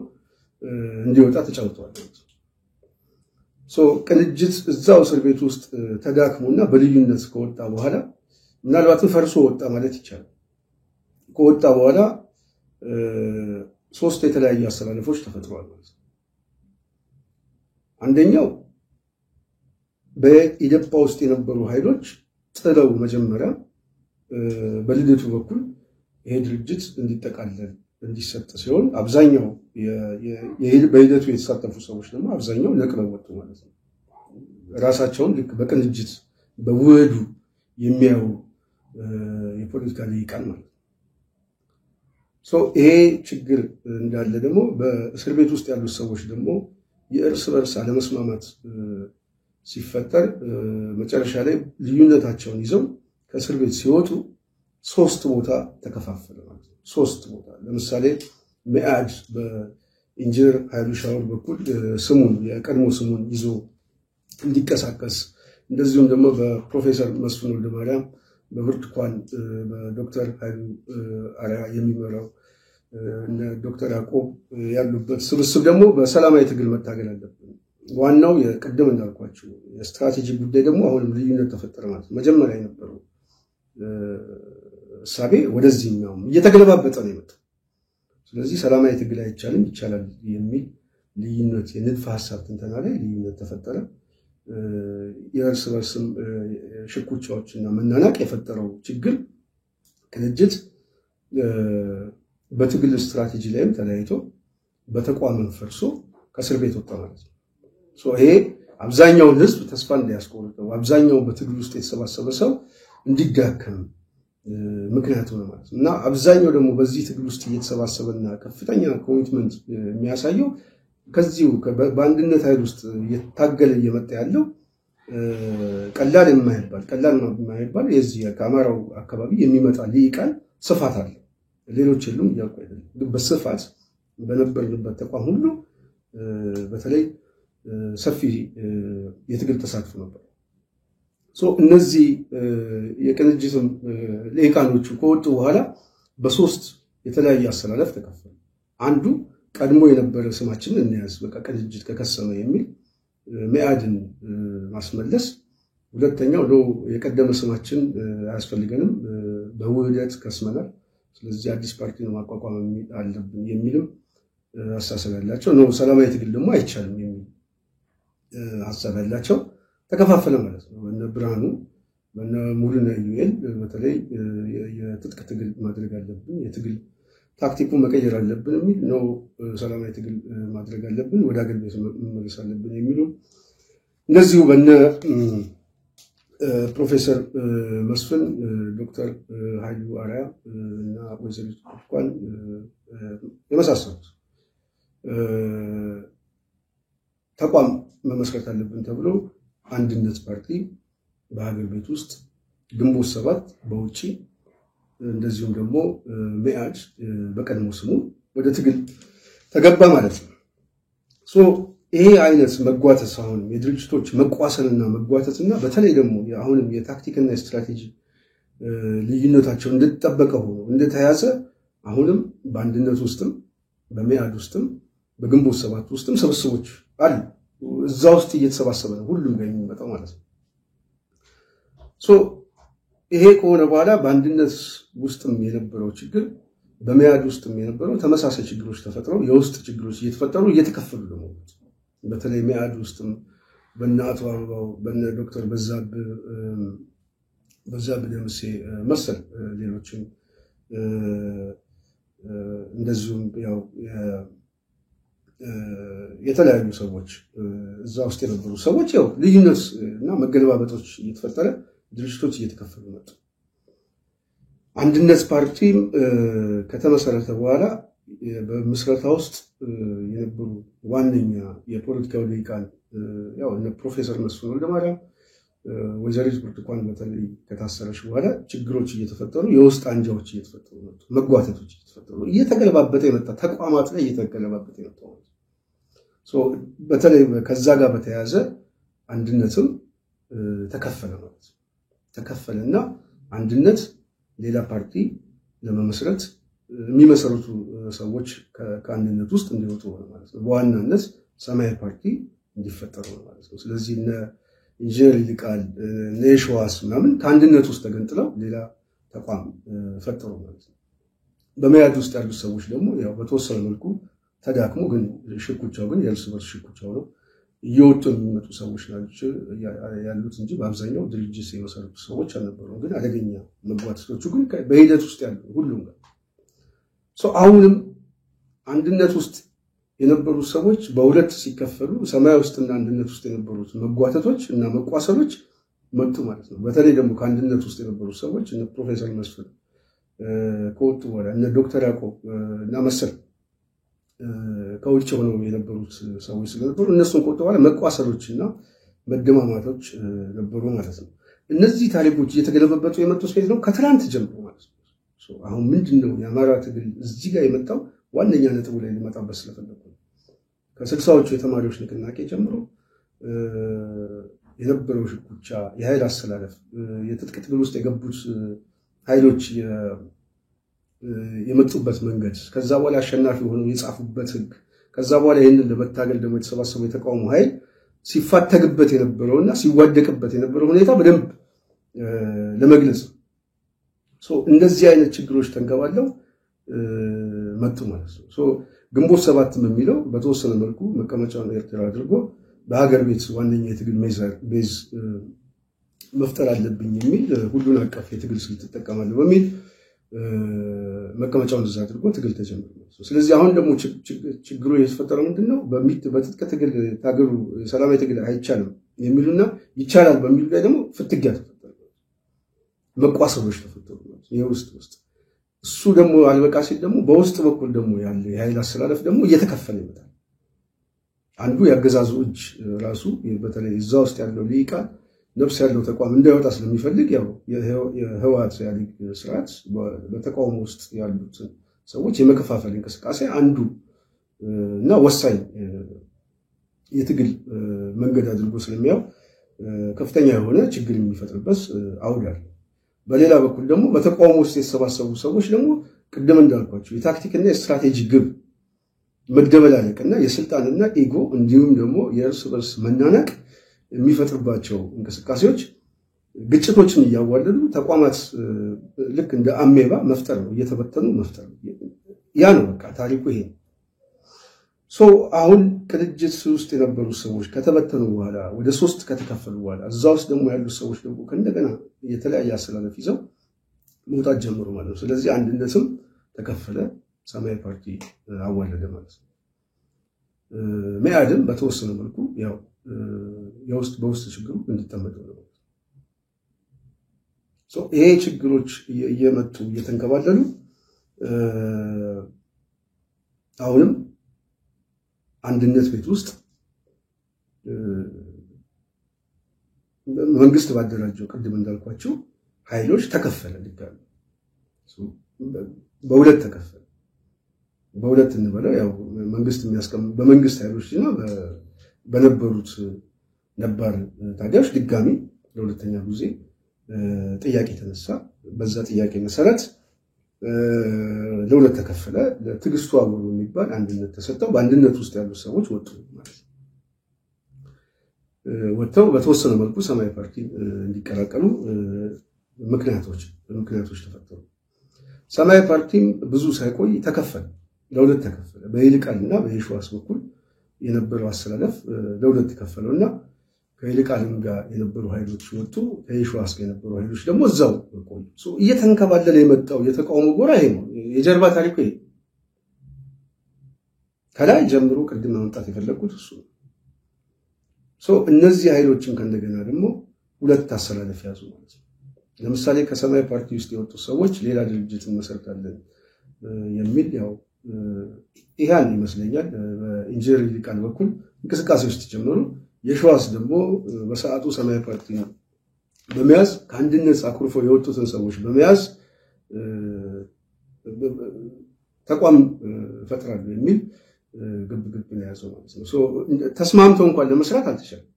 እንዲወጣ ተጫውተዋል። ቅንጅት እዛው እስር ቤት ውስጥ ተዳክሞና በልዩነት ከወጣ በኋላ ምናልባትም ፈርሶ ወጣ ማለት ይቻላል። ከወጣ በኋላ ሶስት የተለያዩ አስተላለፎች ተፈጥረዋል ማለት ነው። አንደኛው በኢዴፓ ውስጥ የነበሩ ኃይሎች ጥለው መጀመሪያ በልደቱ በኩል ይሄ ድርጅት እንዲጠቃለል እንዲሰጥ ሲሆን አብዛኛው በሂደቱ የተሳተፉ ሰዎች ደግሞ አብዛኛው ነቅለው ወጡ ማለት ነው። ራሳቸውን ልክ በቅንጅት በውህዱ የሚያዩ የፖለቲካ ልሂቃን ማለት ነው። ይሄ ችግር እንዳለ ደግሞ በእስር ቤት ውስጥ ያሉት ሰዎች ደግሞ የእርስ በርስ አለመስማማት ሲፈጠር መጨረሻ ላይ ልዩነታቸውን ይዘው ከእስር ቤት ሲወጡ ሶስት ቦታ ተከፋፈለ ማለት ነው። ሶስት ቦታ ለምሳሌ መኢአድ በኢንጂነር ኃይሉ ሻውል በኩል ስሙን የቀድሞ ስሙን ይዞ እንዲቀሳቀስ እንደዚሁም ደግሞ በፕሮፌሰር መስፍን ወልደማርያም በብርቱካን በዶክተር ኃይሉ አርአያ የሚመራው እነ ዶክተር ያዕቆብ ያሉበት ስብስብ ደግሞ በሰላማዊ ትግል መታገል አለብን። ዋናው የቀደም እንዳልኳችሁ የስትራቴጂ ጉዳይ ደግሞ አሁንም ልዩነት ተፈጠረ ማለት ነው። መጀመሪያ የነበረው እሳቤ ወደዚህኛው እየተገለባበጠ ነው የመጣው። ስለዚህ ሰላማዊ ትግል አይቻልም ይቻላል የሚል ልዩነት የንድፈ ሐሳብ ትንተና ላይ ልዩነት ተፈጠረ። የእርስ በርስም ሽኩቻዎችና መናናቅ የፈጠረው ችግር ቅንጅት በትግል ስትራቴጂ ላይም ተለያይቶ በተቋምም ፈርሶ ከእስር ቤት ወጣ ማለት ነው። ይሄ አብዛኛውን ህዝብ ተስፋ እንዲያስቆርጠው አብዛኛው በትግል ውስጥ የተሰባሰበ ሰው እንዲዳከም ምክንያት ሆነ ማለት ነው። እና አብዛኛው ደግሞ በዚህ ትግል ውስጥ እየተሰባሰበና ከፍተኛ ኮሚትመንት የሚያሳየው ከዚሁ በአንድነት ኃይል ውስጥ እየታገለ እየመጣ ያለው ቀላል የማይባል የዚህ ከአማራው አካባቢ የሚመጣ ልሂቃን ስፋት አለ። ሌሎች የሉም እያልኩ አይደለም፣ ግን በስፋት በነበርንበት ተቋም ሁሉ በተለይ ሰፊ የትግል ተሳትፎ ነበር። እነዚህ የቅንጅትም ልሂቃኖቹ ከወጡ በኋላ በሶስት የተለያየ አሰላለፍ ተከፈሉ። አንዱ ቀድሞ የነበረ ስማችንን እንያዝ በቃ ቅንጅት ከከሰመ የሚል መኢአድን ማስመለስ፣ ሁለተኛው የቀደመ ስማችን አያስፈልገንም በውህደት ከስመናል ስለዚህ አዲስ ፓርቲ ነው ማቋቋም አለብን የሚልም ሐሳብ ያላቸው ነው። ሰላማዊ ትግል ደግሞ አይቻልም የሚል ሐሳብ ያላቸው ተከፋፈለ ማለት ነው። በእነ ብርሃኑ በእነ ሙሉነ ዩኤል በተለይ የትጥቅ ትግል ማድረግ አለብን የትግል ታክቲኩን መቀየር አለብን የሚል ነው። ሰላማዊ ትግል ማድረግ አለብን ወደ አገር ቤት መመለስ አለብን የሚሉ እንደዚሁ በእነ ፕሮፌሰር መስፍን ዶክተር ኃይሉ አርአያ እና ወይዘሪት ብርቱካን የመሳሰሉት ተቋም መመስረት አለብን ተብሎ አንድነት ፓርቲ በሀገር ቤት ውስጥ ግንቦት ሰባት በውጪ እንደዚሁም ደግሞ መኢአድ በቀድሞ ስሙ ወደ ትግል ተገባ ማለት ነው። ይሄ አይነት መጓተት አሁን የድርጅቶች መቋሰልና መጓተትና በተለይ ደግሞ አሁንም የታክቲክና የስትራቴጂ ልዩነታቸው እንደተጠበቀ ሆኖ እንደተያዘ አሁንም በአንድነት ውስጥም በመኢአድ ውስጥም በግንቦት ሰባት ውስጥም ስብስቦች አሉ። እዛ ውስጥ እየተሰባሰበ ነው ሁሉም ጋር የሚመጣው ማለት ነው። ይሄ ከሆነ በኋላ በአንድነት ውስጥም የነበረው ችግር በመኢአድ ውስጥም የነበረው ተመሳሳይ ችግሮች ተፈጥረው የውስጥ ችግሮች እየተፈጠሩ እየተከፈሉ ደግሞ በተለይ መኢአድ ውስጥም በእነ አቶ አበባው በእነ ዶክተር በዛብህ ደምሴ መሰል ሌሎችም እንደዚሁም ያው የተለያዩ ሰዎች እዛ ውስጥ የነበሩ ሰዎች ያው ልዩነት እና መገለባበጦች እየተፈጠረ ድርጅቶች እየተከፈሉ መጡ። አንድነት ፓርቲም ከተመሰረተ በኋላ በምስረታ ውስጥ የነበሩ ዋነኛ የፖለቲካው ልሂቃን ያው እነ ፕሮፌሰር መስፍን ወልደማርያም ወይዘሪት ብርቱካን በተለይ ከታሰረች በኋላ ችግሮች እየተፈጠሩ የውስጥ አንጃዎች እየተፈጠሩ መጡ። መጓተቶች እየተፈጠሩ እየተገለባበጠ የመጣ ተቋማት ላይ እየተገለባበጠ የመጣ በተለይ ከዛ ጋር በተያያዘ አንድነትም ተከፈለ ማለት ነው። ተከፈለና አንድነት ሌላ ፓርቲ ለመመስረት የሚመሰረቱ ሰዎች ከአንድነት ውስጥ እንዲወጡ ሆነ ማለት ነው። በዋናነት ሰማያዊ ፓርቲ እንዲፈጠሩ ነው ማለት ነው። ስለዚህ እነ ኢንጂነር ይልቃል እነ የሸዋስ ምናምን ከአንድነት ውስጥ ተገንጥለው ሌላ ተቋም ፈጠሩ ማለት ነው። በመያድ ውስጥ ያሉት ሰዎች ደግሞ ያው በተወሰነ መልኩ ተዳክሞ ግን ሽኩቻው ግን የእርስ በርስ ሽኩቻው ነው እየወጡ የሚመጡ ሰዎች ናቸው ያሉት እንጂ በአብዛኛው ድርጅት የመሰረቱ ሰዎች አልነበሩም። ግን አደገኛ መጓተቶቹ ግን በሂደት ውስጥ ያሉ ሁሉም ጋር አሁንም አንድነት ውስጥ የነበሩ ሰዎች በሁለት ሲከፈሉ ሰማያዊ ውስጥና አንድነት ውስጥ የነበሩት መጓተቶች እና መቋሰሎች መጡ ማለት ነው። በተለይ ደግሞ ከአንድነት ውስጥ የነበሩ ሰዎች እነ ፕሮፌሰር መስፍን ከወጡ በኋላ እነ ዶክተር ያዕቆብ እና መሰል ከውጭ ሆነው የነበሩት ሰዎች ስለነበሩ እነሱን ከወጡ በኋላ መቋሰሎችና መደማማቶች ነበሩ ማለት ነው። እነዚህ ታሪኮች እየተገለበበጡ የመጡት ቤት ነው ከትላንት ጀምሮ ማለት ነው። አሁን ምንድነው የአማራ ትግል እዚህ ጋር የመጣው ዋነኛ ነጥቡ ላይ ሊመጣበት ስለፈለኩ ነው። ከ60ዎቹ የተማሪዎች ንቅናቄ ጀምሮ የነበረው ሽኩቻ የኃይል አሰላለፍ የትጥቅ ትግል ውስጥ የገቡት ኃይሎች የመጡበት መንገድ ከዛ በኋላ አሸናፊ ሆነው የጻፉበት ህግ ከዛ በኋላ ይሄንን ለመታገል ደግሞ የተሰባሰበው የተቃውሞ ኃይል ሲፋተግበት የነበረውና ሲዋደቅበት የነበረው ሁኔታ በደንብ ለመግለጽ እንደዚህ አይነት ችግሮች ተንከባለው መጡ ማለት ነው። ግንቦት ሰባትም የሚለው በተወሰነ መልኩ መቀመጫውን ኤርትራ አድርጎ በሀገር ቤት ዋነኛ የትግል ቤዝ መፍጠር አለብኝ የሚል ሁሉን አቀፍ የትግል ስልት ተጠቀማለሁ በሚል መቀመጫውን እዛ አድርጎ ትግል ተጀመረ። ስለዚህ አሁን ደግሞ ችግሩ የተፈጠረው ምንድነው? በትጥቅ ትግል ታገሉ ሰላማዊ ትግል አይቻልም የሚሉና ይቻላል በሚሉ ላይ ደግሞ ፍትጊያ ተፈጠረ፣ መቋሰሎች ተፈጠሩ። የውስጥ እሱ ደግሞ አልበቃ ሲል ደግሞ በውስጥ በኩል ደግሞ ያለ የኃይል አሰላለፍ ደግሞ እየተከፈለ ይመጣል። አንዱ ያገዛዙ እጅ ራሱ በተለይ እዛ ውስጥ ያለው ሊቃን ነፍስ ያለው ተቋም እንዳይወጣ ስለሚፈልግ ያው የህወሓት ያሊግ ስርዓት በተቋሙ ውስጥ ያሉት ሰዎች የመከፋፈል እንቅስቃሴ አንዱ እና ወሳኝ የትግል መንገድ አድርጎ ስለሚያው ከፍተኛ የሆነ ችግር የሚፈጥርበት አውዳል። በሌላ በኩል ደግሞ በተቋሙ ውስጥ የተሰባሰቡ ሰዎች ደግሞ ቅድም እንዳልኳቸው የታክቲክና የስትራቴጂ ግብ መደበላለቅና የስልጣንና ኢጎ እንዲሁም ደግሞ የእርስ በርስ መናነቅ የሚፈጥርባቸው እንቅስቃሴዎች ግጭቶችን እያዋለዱ ተቋማት ልክ እንደ አሜባ መፍጠር ነው፣ እየተበተኑ መፍጠር ነው። ያ ነው በቃ ታሪኩ ይሄ። አሁን ቅንጅት ውስጥ የነበሩ ሰዎች ከተበተኑ በኋላ ወደ 3 ከተከፈሉ በኋላ እዛ ውስጥ ደግሞ ያሉት ሰዎች ደግሞ ከእንደገና የተለያየ አሰላለፍ ይዘው መውጣት ጀምሩ ማለት ነው። ስለዚህ አንድነትም ተከፈለ፣ ሰማያዊ ፓርቲ አዋለደ ማለት ነው። መያድም በተወሰነ መልኩ ያው በውስጥ ችግሩ እንዲጠመዱ ነው። ይሄ ችግሮች እየመጡ እየተንከባለሉ አሁንም አንድነት ቤት ውስጥ መንግስት ባደራጀው ቅድም እንዳልኳቸው ኃይሎች ተከፈለ። ድጋሚ በሁለት ተከፈለ። በሁለት እንበለው ያው መንግስት በመንግስት ኃይሎችና በነበሩት ነባር ታጋዮች ድጋሚ ለሁለተኛ ጊዜ ጥያቄ ተነሳ። በዛ ጥያቄ መሰረት ለሁለት ተከፈለ። ለትግስቱ አብሮ የሚባል አንድነት ተሰጠው። በአንድነት ውስጥ ያሉ ሰዎች ወጡ ማለት ነው። ወጥተው በተወሰነ መልኩ ሰማያዊ ፓርቲ እንዲቀላቀሉ ምክንያቶች ተፈጠሩ። ሰማያዊ ፓርቲም ብዙ ሳይቆይ ተከፈለ፣ ለሁለት ተከፈለ። በይልቃልና በየሸዋስ በኩል የነበረው አሰላለፍ ለሁለት ተከፈለውና ከይልቃልም ጋር የነበሩ ኃይሎች ወጡ፣ ከየሸዋስ ጋር የነበሩ ኃይሎች ደግሞ እዛው ቆዩ። እየተንከባለለ የመጣው የተቃውሞ ጎራ ይሄ ነው። የጀርባ ታሪኩ ይሄ ከላይ ጀምሮ ቅድም ማምጣት የፈለኩት እሱ ነው። እነዚህ ኃይሎችን ከእንደገና ደግሞ ሁለት አሰላለፍ ያዙ ማለት ነው። ለምሳሌ ከሰማያዊ ፓርቲ ውስጥ የወጡ ሰዎች ሌላ ድርጅት እንመሰርታለን የሚል ያው ይሄን ይመስለኛል በኢንጂነር ይልቃል በኩል እንቅስቃሴዎች ተጀመሩ። የሸዋስ ደግሞ በሰዓቱ ሰማያዊ ፓርቲ በመያዝ ከአንድነት አኩርፈው የወጡትን ሰዎች በመያዝ ተቋም ፈጥራሉ የሚል ግብግብ ነው ያዘው ማለት ነው። ተስማምተው እንኳን ለመስራት አልተቻለም።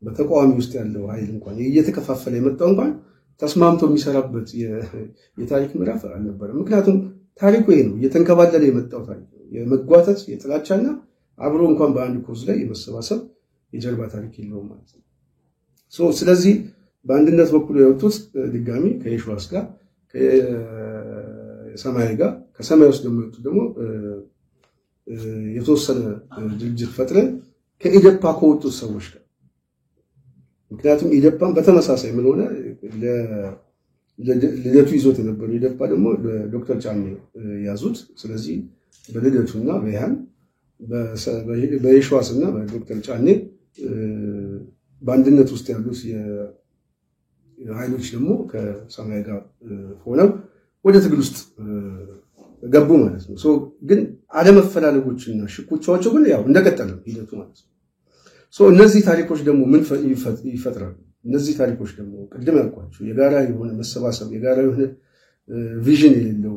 በተቋሚ ውስጥ ያለው ኃይል እንኳን እየተከፋፈለ የመጣው እንኳን ተስማምቶ የሚሰራበት የታሪክ ምዕራፍ አልነበረም። ምክንያቱም ታሪኩ ይሄ ነው። እየተንከባለለ የመጣው ታሪክ ነው። የመጓተት የጥላቻና አብሮ እንኳን በአንድ ኮዝ ላይ የመሰባሰብ የጀርባ ታሪክ የለውም ማለት ነው። ስለዚህ በአንድነት በኩል የወጡት ድጋሚ ከየሸዋስ ጋር ሰማይ ጋር ከሰማይ ውስጥ ደግሞ የተወሰነ ድርጅት ፈጥረን ከኢዴፓ ከወጡ ሰዎች ጋር ምክንያቱም ኢዴፓን በተመሳሳይ ምን ሆነ ለልደቱ ይዞት የነበረው ኢዴፓ ደግሞ ዶክተር ጫኔ ያዙት ስለዚህ በልደቱና በያን በየሸዋስና በዶክተር ጫኔ በአንድነት ውስጥ ያሉት የኃይሎች ደግሞ ከሰማይ ጋር ሆነው ወደ ትግል ውስጥ ገቡ ማለት ነው ግን አለመፈላለጎችና ሽኩቻዎች ግን ያው እንደቀጠለ ሂደቱ ማለት ነው እነዚህ ታሪኮች ደግሞ ምን ይፈጥራሉ እነዚህ ታሪኮች ደግሞ ቅድም ያልኳችሁ የጋራ የሆነ መሰባሰብ የጋራ የሆነ ቪዥን የሌለው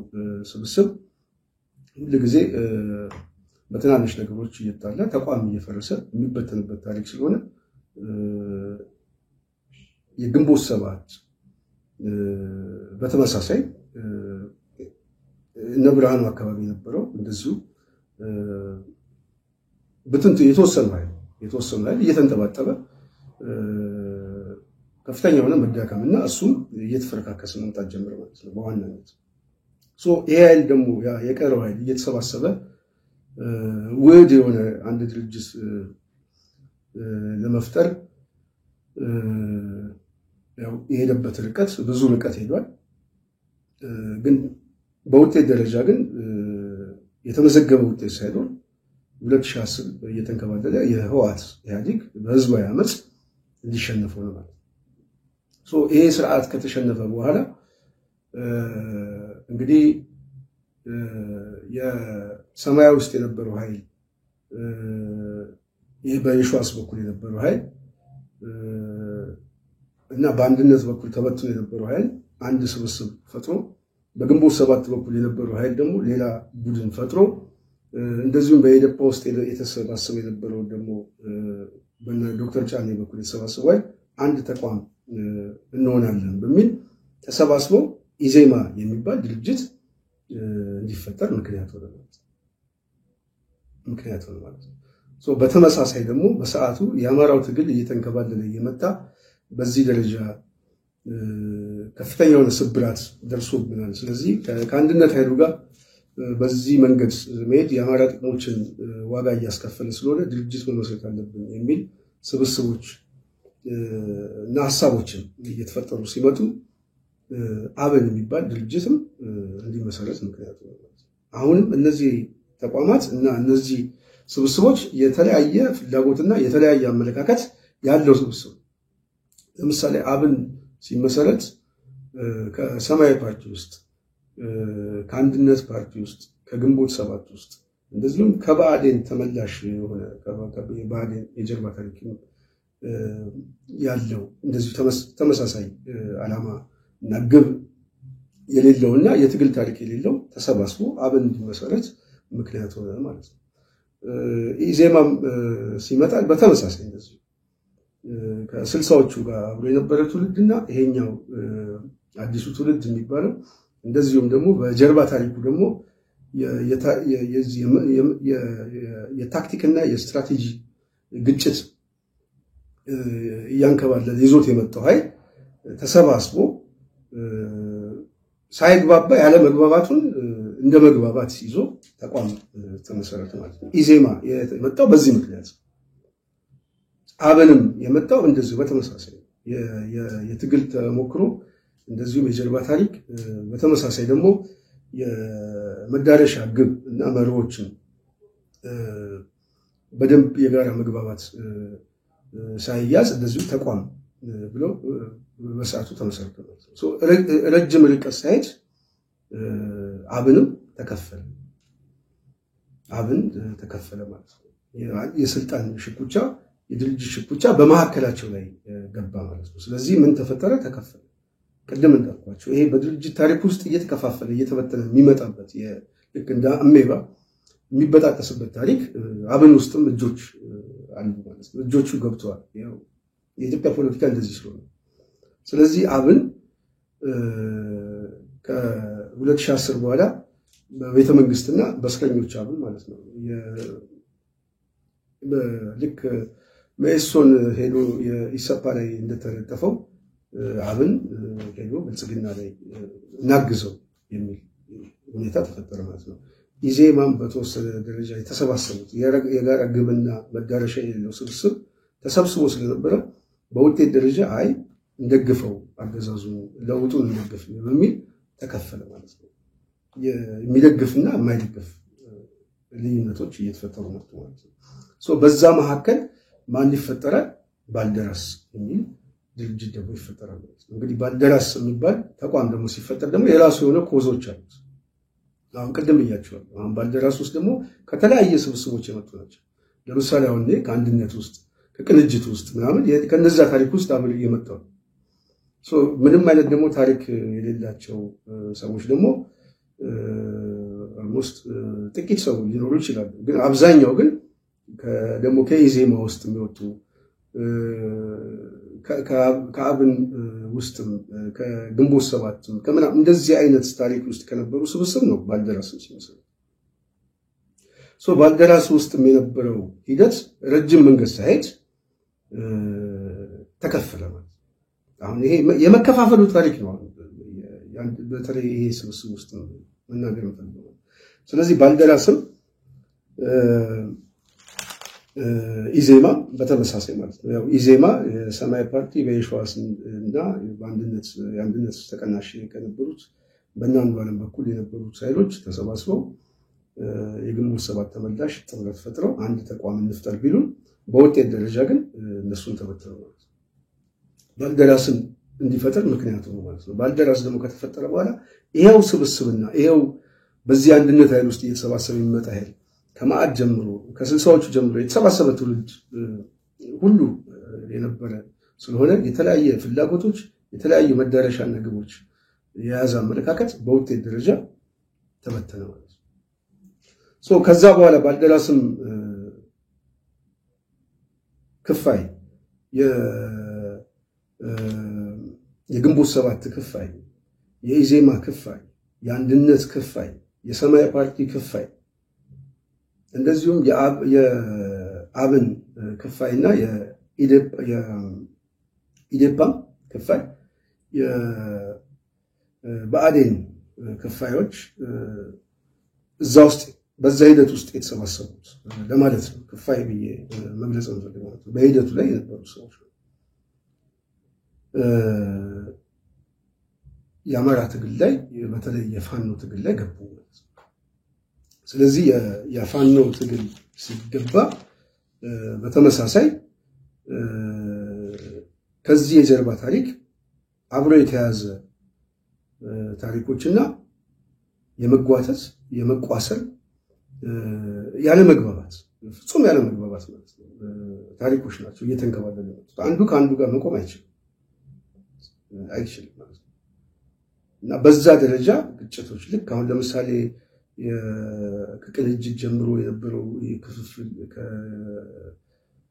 ስብስብ ሁሉ ጊዜ በትናንሽ ነገሮች እየጣላ ተቋም እየፈረሰ የሚበተንበት ታሪክ ስለሆነ የግንቦት ሰባት በተመሳሳይ ነብራኑ አካባቢ ነበረው እንደዚሁ በትንት የተወሰነ ኃይል እየተንጠባጠበ ከፍተኛ የሆነ መዳከምና እሱም እየተፈረካከሰ መምጣት ጀመረ ማለት ነው በዋናነት ይሄ ኃይል ደግሞ የቀረው ኃይል እየተሰባሰበ ውድ የሆነ አንድ ድርጅት ለመፍጠር ያው የሄደበት ርቀት ብዙ ርቀት ሄዷል ግን በውጤት ደረጃ ግን የተመዘገበ ውጤት ሳይሆን 2010 እየተንከባለለ የህወሓት ኢህአዴግ በህዝባዊ አመጽ እንዲሸነፍ ሆነ ማለት ነው ይሄ ስርዓት ከተሸነፈ በኋላ እንግዲህ የሰማያዊ ውስጥ የነበረው ኃይል ይሄ በየሸዋስ በኩል የነበረው ኃይል እና በአንድነት በኩል ተበትኖ የነበረው ኃይል አንድ ስብስብ ፈጥሮ በግንቦት ሰባት በኩል የነበረው ኃይል ደግሞ ሌላ ቡድን ፈጥሮ እንደዚሁም በኢዴፓ ውስጥ የተሰባሰበ የነበረው ደግሞ በዶክተር ጫኔ በኩል የተሰባሰበው አንድ ተቋም እንሆናለን በሚል ተሰባስቦ ኢዜማ የሚባል ድርጅት እንዲፈጠር ምክንያት ሆነ ማለት ነው በተመሳሳይ ደግሞ በሰዓቱ የአማራው ትግል እየተንከባለለ እየመጣ በዚህ ደረጃ ከፍተኛ የሆነ ስብራት ደርሶብናል ስለዚህ ከአንድነት ኃይሉ ጋር በዚህ መንገድ መሄድ የአማራ ጥቅሞችን ዋጋ እያስከፈለ ስለሆነ ድርጅት መመስረት አለብን የሚል ስብስቦች እና ሐሳቦችን እየተፈጠሩ ሲመጡ አብን የሚባል ድርጅትም እንዲመሰረት ምክንያት ነው አሁንም እነዚህ ተቋማት እና እነዚህ ስብስቦች የተለያየ ፍላጎትና የተለያየ አመለካከት ያለው ስብስብ ለምሳሌ አብን ሲመሰረት ከሰማያዊ ፓርቲ ውስጥ ከአንድነት ፓርቲ ውስጥ ከግንቦት ሰባት ውስጥ እንደዚሁም ከባዕዴን ተመላሽ የሆነ ከባዕዴን የጀርባ ታሪክ ያለው እንደዚሁ ተመሳሳይ ዓላማ እና ግብ የሌለውና የትግል ታሪክ የሌለው ተሰባስቦ አብን እንዲመሰረት ምክንያት ሆነ ማለት ነው ኢዜማም ሲመጣ በተመሳሳይ እንደዚሁ ከ60ዎቹ ጋር አብሮ የነበረ ትውልድና ይሄኛው አዲሱ ትውልድ የሚባለው እንደዚሁም ደግሞ በጀርባ ታሪኩ ደግሞ የታክቲክና የስትራቴጂ ግጭት ያንከባለለ ይዞት የመጣው ኃይል ተሰባስቦ ሳይግባባ ያለ መግባባቱን እንደ መግባባት ይዞ ተቋም ተመሰረተ ማለት ነው ኢዜማ የመጣው በዚህ ምክንያት አብንም የመጣው እንደዚሁ በተመሳሳይ የትግል ተሞክሮ እንደዚሁም የጀርባ ታሪክ በተመሳሳይ ደግሞ የመዳረሻ ግብ እና መሪዎችን በደንብ የጋራ መግባባት ሳይያዝ እንደዚሁ ተቋም ብሎ በሰዓቱ ተመሰረተ ማለት ነው ረጅም ርቀት ሳይሄድ አብንም ተከፈለ ማለት ነው የስልጣን ሽኩቻ የድርጅት ሽኩቻ በመሐከላቸው ላይ ገባ ማለት ነው ስለዚህ ምን ተፈጠረ ተከፈለ ቀደም እንዳልኳቸው ይሄ በድርጅት ታሪክ ውስጥ እየተከፋፈለ እየተበተነ የሚመጣበት ልክ እንደ አሜባ የሚበጣጠስበት ታሪክ አብን ውስጥም እጆች አሉ ማለት ነው እጆቹ ገብተዋል ያው የኢትዮጵያ ፖለቲካ እንደዚህ ስለሆነ ስለዚህ አብን ከ2010 በኋላ በቤተ መንግስትና በእስረኞች አብን ማለት ነው ልክ መኢሶን ሄዶ የኢሰፓ ላይ እንደተለጠፈው አብን ሄዶ ብልጽግና ላይ እናግዘው የሚል ሁኔታ ተፈጠረ ማለት ነው። ኢዜማም በተወሰነ ደረጃ የተሰባሰቡት የጋራ ግብና መዳረሻ የሌለው ስብስብ ተሰብስቦ ስለነበረ በውጤት ደረጃ አይ እንደግፈው አገዛዙ ለውጡን እንደግፍ በሚል ተከፈለ ማለት ነው። የሚደግፍና የማይደግፍ ልዩነቶች እየተፈጠሩ መጡ ማለት ነው። በዛ መካከል ማን ይፈጠራል? ባልደራስ የሚል ድርጅት ደግሞ ይፈጠራል ማለት ነው። እንግዲህ ባልደራስ የሚባል ተቋም ደግሞ ሲፈጠር ደግሞ የራሱ የሆነ ኮዞች አሉት። አሁን ቅድም ብያቸዋለሁ። አሁን ባልደራስ ውስጥ ደግሞ ከተለያየ ስብስቦች የመጡ ናቸው። ለምሳሌ አሁን ከአንድነት ውስጥ ከቅንጅት ውስጥ ምናምን ከነዛ ታሪክ ውስጥ አብሬ እየመጣሁ ምንም አይነት ደግሞ ታሪክ የሌላቸው ሰዎች ደግሞ ኦልሞስት ጥቂት ሰው ሊኖሩ ይችላሉ። ግን አብዛኛው ግን ደግሞ ከኢዜማ ውስጥ የሚወጡ ከአብን ውስጥም ከግንቦት ሰባትም ከምናምን እንደዚህ አይነት ታሪክ ውስጥ ከነበሩ ስብስብ ነው ባልደራስ ሲመስል። ባልደራስ ውስጥ የነበረው ሂደት ረጅም መንገድ ሳይሄድ ተከፈለ ማለት። አሁን ይሄ የመከፋፈሉ ታሪክ ነው። በተለይ ይሄ ስብስብ ውስጥ መናገር እንፈልጋለን። ስለዚህ ባልደራስም ኢዜማ በተመሳሳይ ማለት ነው። ያው ኢዜማ የሰማያዊ ፓርቲ በየሸዋስ እና የአንድነት ተቀናሽ ከነበሩት በእናንዱዓለም በኩል የነበሩት ኃይሎች ተሰባስበው የግንቦት ሰባት ተመላሽ ጥምረት ፈጥረው አንድ ተቋም እንፍጠር ቢሉን በውጤት ደረጃ ግን እነሱን ተበተነው ማለት ነው። ባልደራስን እንዲፈጠር ምክንያቱ ነው ማለት ነው። ባልደራስ ደግሞ ከተፈጠረ በኋላ ይሄው ስብስብና ይሄው በዚህ አንድነት ኃይል ውስጥ እየተሰባሰበ የሚመጣ ኃይል ከማዕድ ጀምሮ ከስልሳዎቹ ጀምሮ የተሰባሰበ ትውልድ ሁሉ የነበረ ስለሆነ የተለያየ ፍላጎቶች የተለያዩ መዳረሻና ግቦች የያዘ አመለካከት በውጤት ደረጃ ተበተነ ማለት ነው። ከዛ በኋላ ባልደራስም ክፋይ የግንቦት ሰባት ክፋይ የኢዜማ ክፋይ የአንድነት ክፋይ የሰማያዊ ፓርቲ ክፋይ እንደዚሁም የአብን ክፋይና የኢዴፓም ክፋይ የብአዴን ክፋዮች እዛ ውስጥ በዛ ሂደት ውስጥ የተሰባሰቡት ለማለት ነው። ክፋይ ብዬ መግለጽ እንፈልጋለሁ ማለት ነው። በሂደቱ ላይ የነበሩ ሰዎች የአማራ ትግል ላይ በተለይ የፋኖ ትግል ላይ ገቡ ማለት ነው። ስለዚህ የፋኖ ትግል ሲገባ በተመሳሳይ ከዚህ የጀርባ ታሪክ አብሮ የተያዘ ታሪኮችና የመጓተት የመቋሰል ያለ መግባባት ፍጹም ያለ መግባባት ማለት ነው ታሪኮች ናቸው እየተንከባለሉ ማለት አንዱ ከአንዱ ጋር መቆም አይችልም ማለት ነው። እና በዛ ደረጃ ግጭቶች ልክ አሁን ለምሳሌ ከቅንጅት ጀምሮ የነበረው ክፍፍል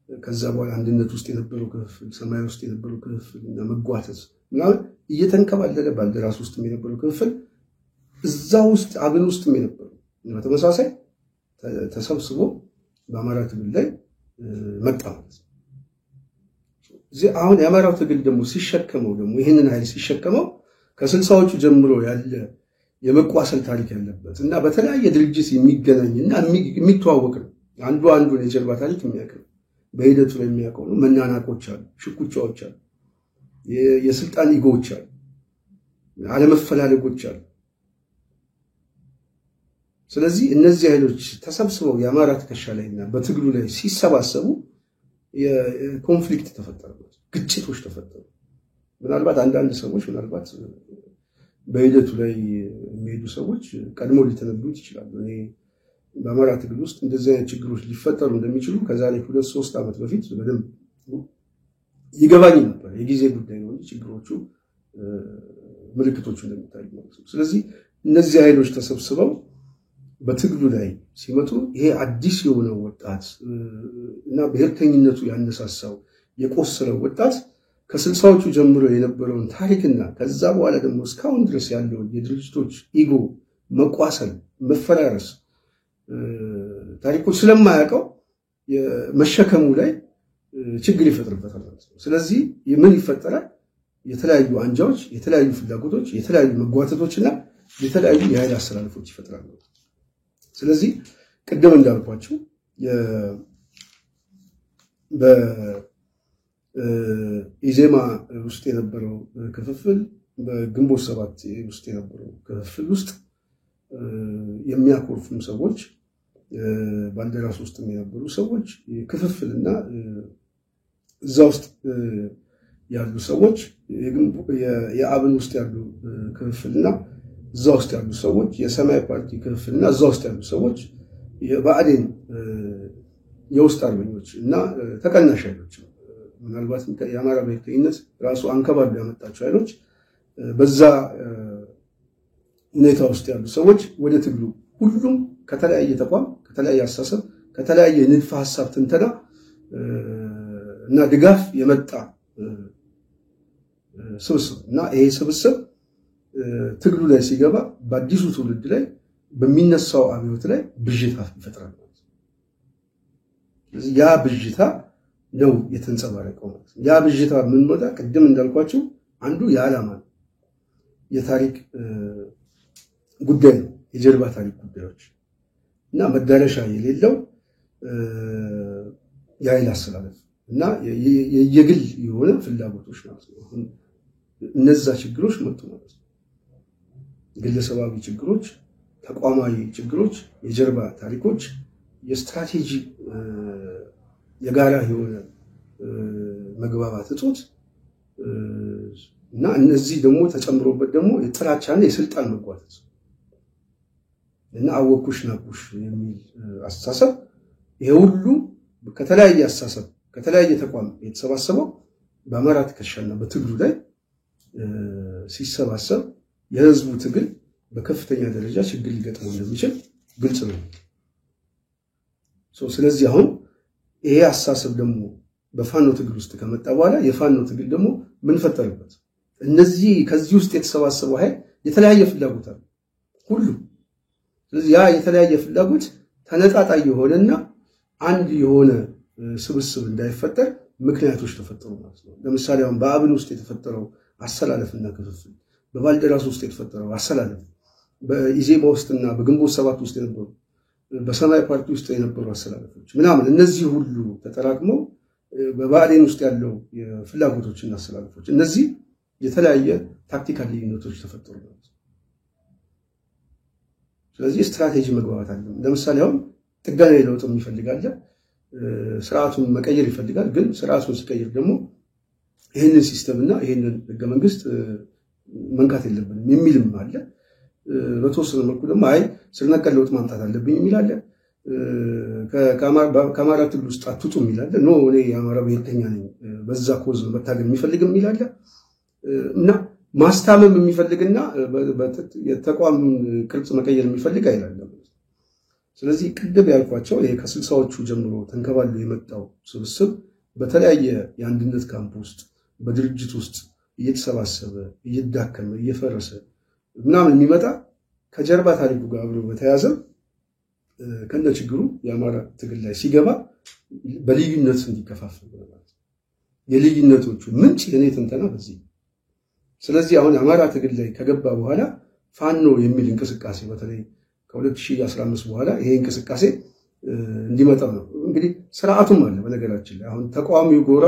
ከዛ በኋላ አንድነት ውስጥ የነበረው ክፍፍል ሰማያዊ ውስጥ የነበረው ክፍፍል እና መጓተት ምናምን እየተንከባለለ ባልደራስ ውስጥ የነበረው ክፍፍል እዛ ውስጥ አብን ውስጥ የነበረው በተመሳሳይ ተሰብስቦ በአማራ ትግል ላይ መጣ ማለት ነው። አሁን የአማራው ትግል ደግሞ ሲሸከመው ደግሞ ይህንን ኃይል ሲሸከመው ከስልሳዎቹ ጀምሮ ያለ የመቋሰል ታሪክ ያለበት እና በተለያየ ድርጅት የሚገናኝና የሚተዋወቅ ነው። አንዱ አንዱን የጀርባ ታሪክ የሚያውቅ በሂደቱ ላይ የሚያውቀው ነው። መናናቆች አሉ፣ ሽኩቻዎች አሉ፣ የስልጣን ኢጎዎች አሉ፣ አለመፈላለጎች አሉ። ስለዚህ እነዚህ ኃይሎች ተሰብስበው የአማራ ትከሻ ላይና በትግሉ ላይ ሲሰባሰቡ የኮንፍሊክት ተፈጠረ፣ ግጭቶች ተፈጠሩ። ምናልባት አንዳንድ ሰዎች ምናልባት በሂደቱ ላይ የሚሄዱ ሰዎች ቀድሞ ሊተነብዩት ይችላሉ። እኔ በአማራ ትግል ውስጥ እንደዚህ አይነት ችግሮች ሊፈጠሩ እንደሚችሉ ከዛሬ 2-3 ዓመት በፊት በደንብ ይገባኝ ነበር። የጊዜ ጉዳይ ነው እንጂ ችግሮቹ ምልክቶቹ እንደሚታዩ ማለት ነው። ስለዚህ እነዚህ ኃይሎች ተሰብስበው በትግሉ ላይ ሲመጡ ይሄ አዲስ የሆነው ወጣት እና ብሔርተኝነቱ ያነሳሳው የቆሰለው ወጣት ከስልሳዎቹ ጀምሮ የነበረውን ታሪክና ከዛ በኋላ ደግሞ እስካሁን ድረስ ያለውን የድርጅቶች ኢጎ መቋሰል መፈራረስ ታሪኮች ስለማያውቀው መሸከሙ ላይ ችግር ይፈጥርበታል ማለት ነው። ስለዚህ ምን ይፈጠራል? የተለያዩ አንጃዎች፣ የተለያዩ ፍላጎቶች፣ የተለያዩ መጓተቶችና የተለያዩ የኃይል አስተላልፎች ይፈጥራሉ። ስለዚህ ቅድም እንዳልኳችሁ በኢዜማ ውስጥ የነበረው ክፍፍል በግንቦት ሰባት ውስጥ የነበረው ክፍፍል ውስጥ የሚያኮርፉም ሰዎች ባልደራስ ውስጥ የነበሩ ሰዎች ክፍፍልና እዛ ውስጥ ያሉ ሰዎች የአብን ውስጥ ያሉ ክፍፍልና እዛ ውስጥ ያሉ ሰዎች የሰማያዊ ፓርቲ ክፍፍልና እዛ ውስጥ ያሉ ሰዎች የብአዴን የውስጥ አርበኞች እና ተቀናሽ ኃይሎች ምናልባት የአማራ ብሔርተኝነት ራሱ አንከባሉ ያመጣቸው ኃይሎች በዛ ሁኔታ ውስጥ ያሉ ሰዎች ወደ ትግሉ ሁሉም ከተለያየ ተቋም ከተለያየ አስተሳሰብ ከተለያየ ንድፈ ሐሳብ ትንተና እና ድጋፍ የመጣ ስብስብ እና ይሄ ስብስብ ትግሉ ላይ ሲገባ በአዲሱ ትውልድ ላይ በሚነሳው አብዮት ላይ ብዥታ ይፈጥራል። ያ ብዥታ ነው የተንጸባረቀው ማለት ነው። ያ ብዥታ ምን ወጣ? ቅድም እንዳልኳችሁ አንዱ የዓላማ የታሪክ ጉዳይ ነው፣ የጀርባ ታሪክ ጉዳዮች እና መዳረሻ የሌለው የኃይል አስተላለፍ እና የግል የሆነ ፍላጎቶች ማለት ነው። እነዛ ችግሮች መጡ ማለት ነው። ግለሰባዊ ችግሮች፣ ተቋማዊ ችግሮች፣ የጀርባ ታሪኮች፣ የስትራቴጂ የጋራ የሆነ መግባባት እጦት እና እነዚህ ደግሞ ተጨምሮበት ደግሞ የጥላቻና የስልጣን መጓተት እና አወኩሽ ናቁሽ የሚል አስተሳሰብ ይሄ ሁሉ ከተለያየ አስተሳሰብ ከተለያየ ተቋም የተሰባሰበው በአማራ ትከሻና በትግሉ ላይ ሲሰባሰብ የህዝቡ ትግል በከፍተኛ ደረጃ ችግር ሊገጥመው እንደሚችል ግልጽ ነው። ስለዚህ አሁን ይሄ አስተሳሰብ ደግሞ በፋኖ ትግል ውስጥ ከመጣ በኋላ የፋኖ ትግል ደግሞ ምን ፈጠረበት? እነዚህ ከዚህ ውስጥ የተሰባሰበው ኃይል የተለያየ ፍላጎት አለ ሁሉ። ስለዚህ ያ የተለያየ ፍላጎት ተነጣጣይ የሆነና አንድ የሆነ ስብስብ እንዳይፈጠር ምክንያቶች ተፈጠሩ ማለት ነው። ለምሳሌ አሁን በአብን ውስጥ የተፈጠረው አሰላለፍና ክፍፍል፣ በባልደራስ ውስጥ የተፈጠረው አሰላለፍ፣ በኢዜማ ውስጥና በግንቦት ሰባት ውስጥ የነበሩ በሰማያዊ ፓርቲ ውስጥ የነበሩ አሰላለፎች ምናምን እነዚህ ሁሉ ተጠራቅመው በብአዴን ውስጥ ያለው የፍላጎቶችና አሰላለፎች እነዚህ የተለያየ ታክቲካል ልዩነቶች ተፈጠሩ ማለት ነው። ስለዚህ ስትራቴጂ መግባባት አለ። ለምሳሌ አሁን ጥገናዊ ለውጥ ይፈልጋል፣ ስርዓቱን መቀየር ይፈልጋል። ግን ስርዓቱን ሲቀየር ደግሞ ይሄንን ሲስተም እና ይሄንን ህገ መንግስት መንካት የለብንም የሚልም አለ። በተወሰነ መልኩ ደግሞ አይ ስር ነቀል ለውጥ ማምጣት አለብኝ የሚል አለ። ከአማራ ትግል ውስጥ አትውጡ የሚል አለ። ኖ እኔ የአማራ ብሔርተኛ ነኝ በዛ ኮዝ መታገል የሚፈልግ የሚል አለ እና ማስታመም የሚፈልግና የተቋም ቅርጽ መቀየር የሚፈልግ አይደለም። ስለዚህ ቅድም ያልኳቸው ይሄ ከ60ዎቹ ጀምሮ ተንከባሎ የመጣው ስብስብ በተለያየ የአንድነት ካምፕ ውስጥ በድርጅት ውስጥ እየተሰባሰበ እየዳከመ እየፈረሰ ምናምን የሚመጣ ከጀርባ ታሪኩ ጋር አብሮ በተያያዘ ከነ ችግሩ የአማራ ትግል ላይ ሲገባ በልዩነት እንዲከፋፈል ማለት የልዩነቶቹ ምንጭ የኔ ትንተና በዚህ። ስለዚህ አሁን አማራ ትግል ላይ ከገባ በኋላ ፋኖ የሚል እንቅስቃሴ በተለይ ከ2015 በኋላ ይሄ እንቅስቃሴ እንዲመጣ ነው። እንግዲህ ስርዓቱም አለ በነገራችን ላይ አሁን ተቃዋሚው ጎራ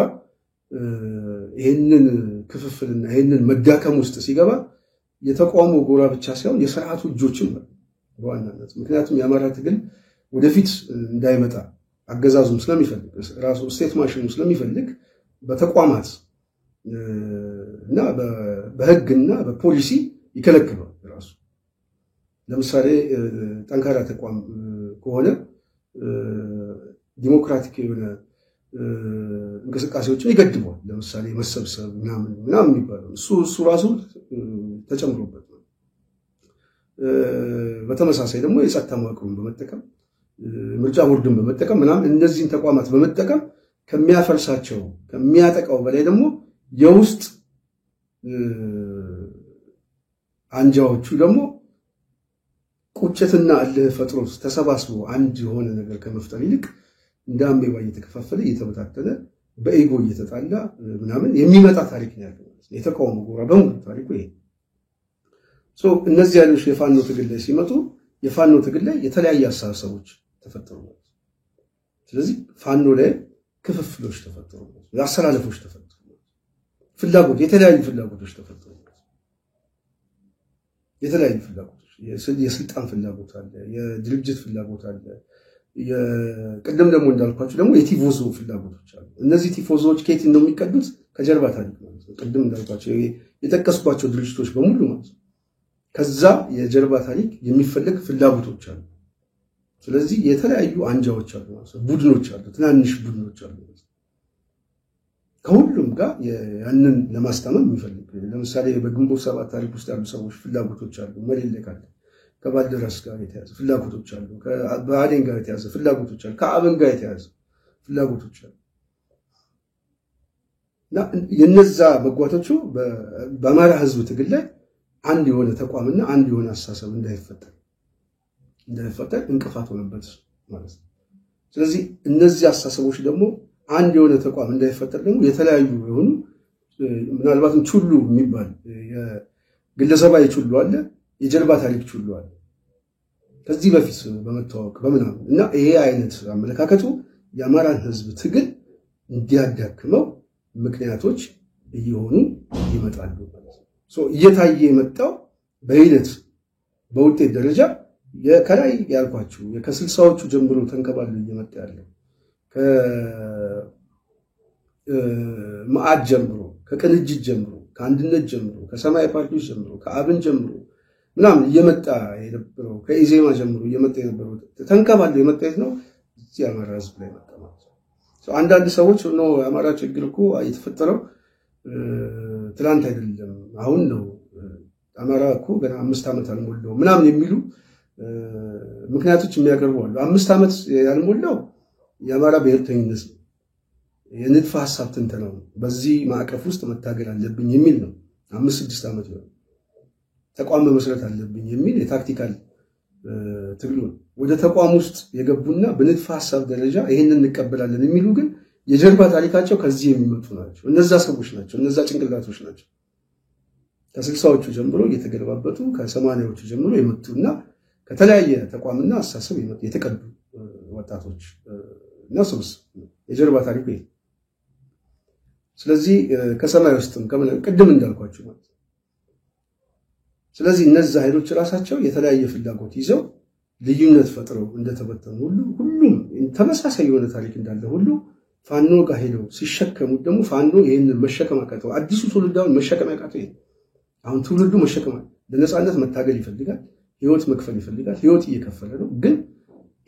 ይሄንን ክፍፍልና ይሄንን መዳከም ውስጥ ሲገባ የተቋሙ ጎራ ብቻ ሳይሆን የስርዓቱ እጆችም በዋናነት ምክንያቱም የአማራ ትግል ወደፊት እንዳይመጣ አገዛዙም ስለሚፈልግ ራሱ ስቴት ማሽኑ ስለሚፈልግ በተቋማት እና በህግና በፖሊሲ ይከለክላል ራሱ። ለምሳሌ ጠንካራ ተቋም ከሆነ ዲሞክራቲክ የሆነ እንቅስቃሴዎችን ይገድባል። ለምሳሌ መሰብሰብ ምናምን የሚባለው እሱ ራሱ ተጨምሮበት ነው። በተመሳሳይ ደግሞ የጸጥታ መዋቅሩን በመጠቀም ምርጫ ቦርድን በመጠቀም ምናምን እነዚህን ተቋማት በመጠቀም ከሚያፈርሳቸው ከሚያጠቃው በላይ ደግሞ የውስጥ አንጃዎቹ ደግሞ ቁጭትና እልህ ፈጥሮ ተሰባስቦ አንድ የሆነ ነገር ከመፍጠር ይልቅ እንደ አሜባ እየተከፋፈለ እየተበታተነ በኢጎ እየተጣላ ምናምን የሚመጣ ታሪክ ነው ያለው። የተቃውሞ ጎራ በሙሉ ታሪኩ ይሄ። እነዚህ ያሉሽ የፋኖ ትግል ላይ ሲመጡ የፋኖ ትግል ላይ የተለያየ አስተሳሰቦች ተፈጠሩ። ስለዚህ ፋኖ ላይ ክፍፍሎች ተፈጠሩ፣ አሰላለፎች ተፈጠሩ፣ ፍላጎት የተለያዩ ፍላጎቶች ተፈጠሩ። የተለያዩ ፍላጎቶች የስልጣን ፍላጎት አለ፣ የድርጅት ፍላጎት አለ፣ የቅድም ደግሞ እንዳልኳችሁ ደግሞ የቲፎዞ ፍላጎቶች አሉ። እነዚህ ቲፎዞዎች ከየት ነው የሚቀዱት? ከጀርባ ታሪክ ማለት ነው። ቅድም እንዳልኳችሁ የጠቀስኳቸው ድርጅቶች በሙሉ ማለት ነው ከዛ የጀርባ ታሪክ የሚፈልግ ፍላጎቶች አሉ። ስለዚህ የተለያዩ አንጃዎች አሉ ማለት ነው፣ ቡድኖች አሉ፣ ትናንሽ ቡድኖች አሉ። ከሁሉም ጋር ያንን ለማስታመም የሚፈልግ ለምሳሌ በግንቦት ሰባት ታሪክ ውስጥ ያሉ ሰዎች ፍላጎቶች አሉ። መሌለ ካለ ከባልደራስ ጋር የተያዘ ፍላጎቶች አሉ፣ ከብአዴን ጋር የተያዘ ፍላጎቶች አሉ፣ ከአብን ጋር የተያዘ ፍላጎቶች አሉ። እና የነዛ መጓቶቹ በአማራ ህዝብ ትግል ላይ አንድ የሆነ ተቋምና አንድ የሆነ አስተሳሰብ እንዳይፈጠር እንቅፋት ሆነበት ማለት ነው። ስለዚህ እነዚህ አስተሳሰቦች ደግሞ አንድ የሆነ ተቋም እንዳይፈጠር ደግሞ የተለያዩ የሆኑ ምናልባትም ቹሉ የሚባል የግለሰባዊ ቹሉ አለ፣ የጀርባ ታሪክ ቹሉ አለ ከዚህ በፊት በመተዋወቅ በምናምን እና ይሄ አይነት አመለካከቱ የአማራን ህዝብ ትግል እንዲያዳክመው ምክንያቶች እየሆኑ ይመጣሉ ማለት ነው። እየታየ የመጣው በሂደት በውጤት ደረጃ ከላይ ያልኳችሁ ከ60ዎቹ ጀምሮ ተንከባሎ እየመጣ ያለው ከመዓድ ጀምሮ ከቅንጅት ጀምሮ ከአንድነት ጀምሮ ከሰማያዊ ፓርቲዎች ጀምሮ ከአብን ጀምሮ ምናምን እየመጣ የነበረው ከኢዜማ ጀምሮ እየመጣ የነበረው ተንከባሎ የመጣ ነው እዚህ አማራ ህዝብ ላይ መጣ ማለት ነው። አንዳንድ ሰዎች ነው አማራ ችግር እኮ የተፈጠረው ትላንት አይደለም አሁን ነው፣ አማራ እኮ ገና 5 ዓመት አልሞላው ምናምን የሚሉ ምክንያቶች የሚያቀርቡ አሉ። 5 ዓመት ያልሞላው የአማራ ብሔርተኝነት ነው፣ የንድፈ ሐሳብ ትንተናው በዚህ ማዕቀፍ ውስጥ መታገል አለብኝ የሚል ነው። 5-6 ዓመት ነው ተቋም መመስረት አለብኝ የሚል የታክቲካል ትግሉ ነው። ወደ ተቋም ውስጥ የገቡና በንድፈ ሐሳብ ደረጃ ይሄንን እንቀበላለን የሚሉ ግን የጀርባ ታሪካቸው ከዚህ የሚመጡ ናቸው። እነዛ ሰዎች ናቸው፣ እነዛ ጭንቅላቶች ናቸው ከ60ዎቹ ጀምሮ እየተገለባበጡ ከ80ዎቹ ጀምሮ የመጡና ከተለያየ ተቋምና አስተሳሰብ የተቀዱ ወጣቶች እና ስብስብ የጀርባ ታሪኩ ይሄ። ስለዚህ ከሰማይ ውስጥም ቅድም እንዳልኳችሁ ማለት ነው። ስለዚህ እነዛ ኃይሎች ራሳቸው የተለያየ ፍላጎት ይዘው ልዩነት ፈጥረው እንደተበተኑ ሁሉም ተመሳሳይ የሆነ ታሪክ እንዳለ ሁሉ ፋኖ ጋር ሄደው ሲሸከሙት ደግሞ ፋኖ ይሄንን መሸከም አቃተው። አዲሱ ትውልዳውን መሸከም ያቃተው ይሄ አሁን ትውልዱ መሸከም ለነጻነት መታገል ይፈልጋል፣ ህይወት መክፈል ይፈልጋል፣ ህይወት እየከፈለ ነው። ግን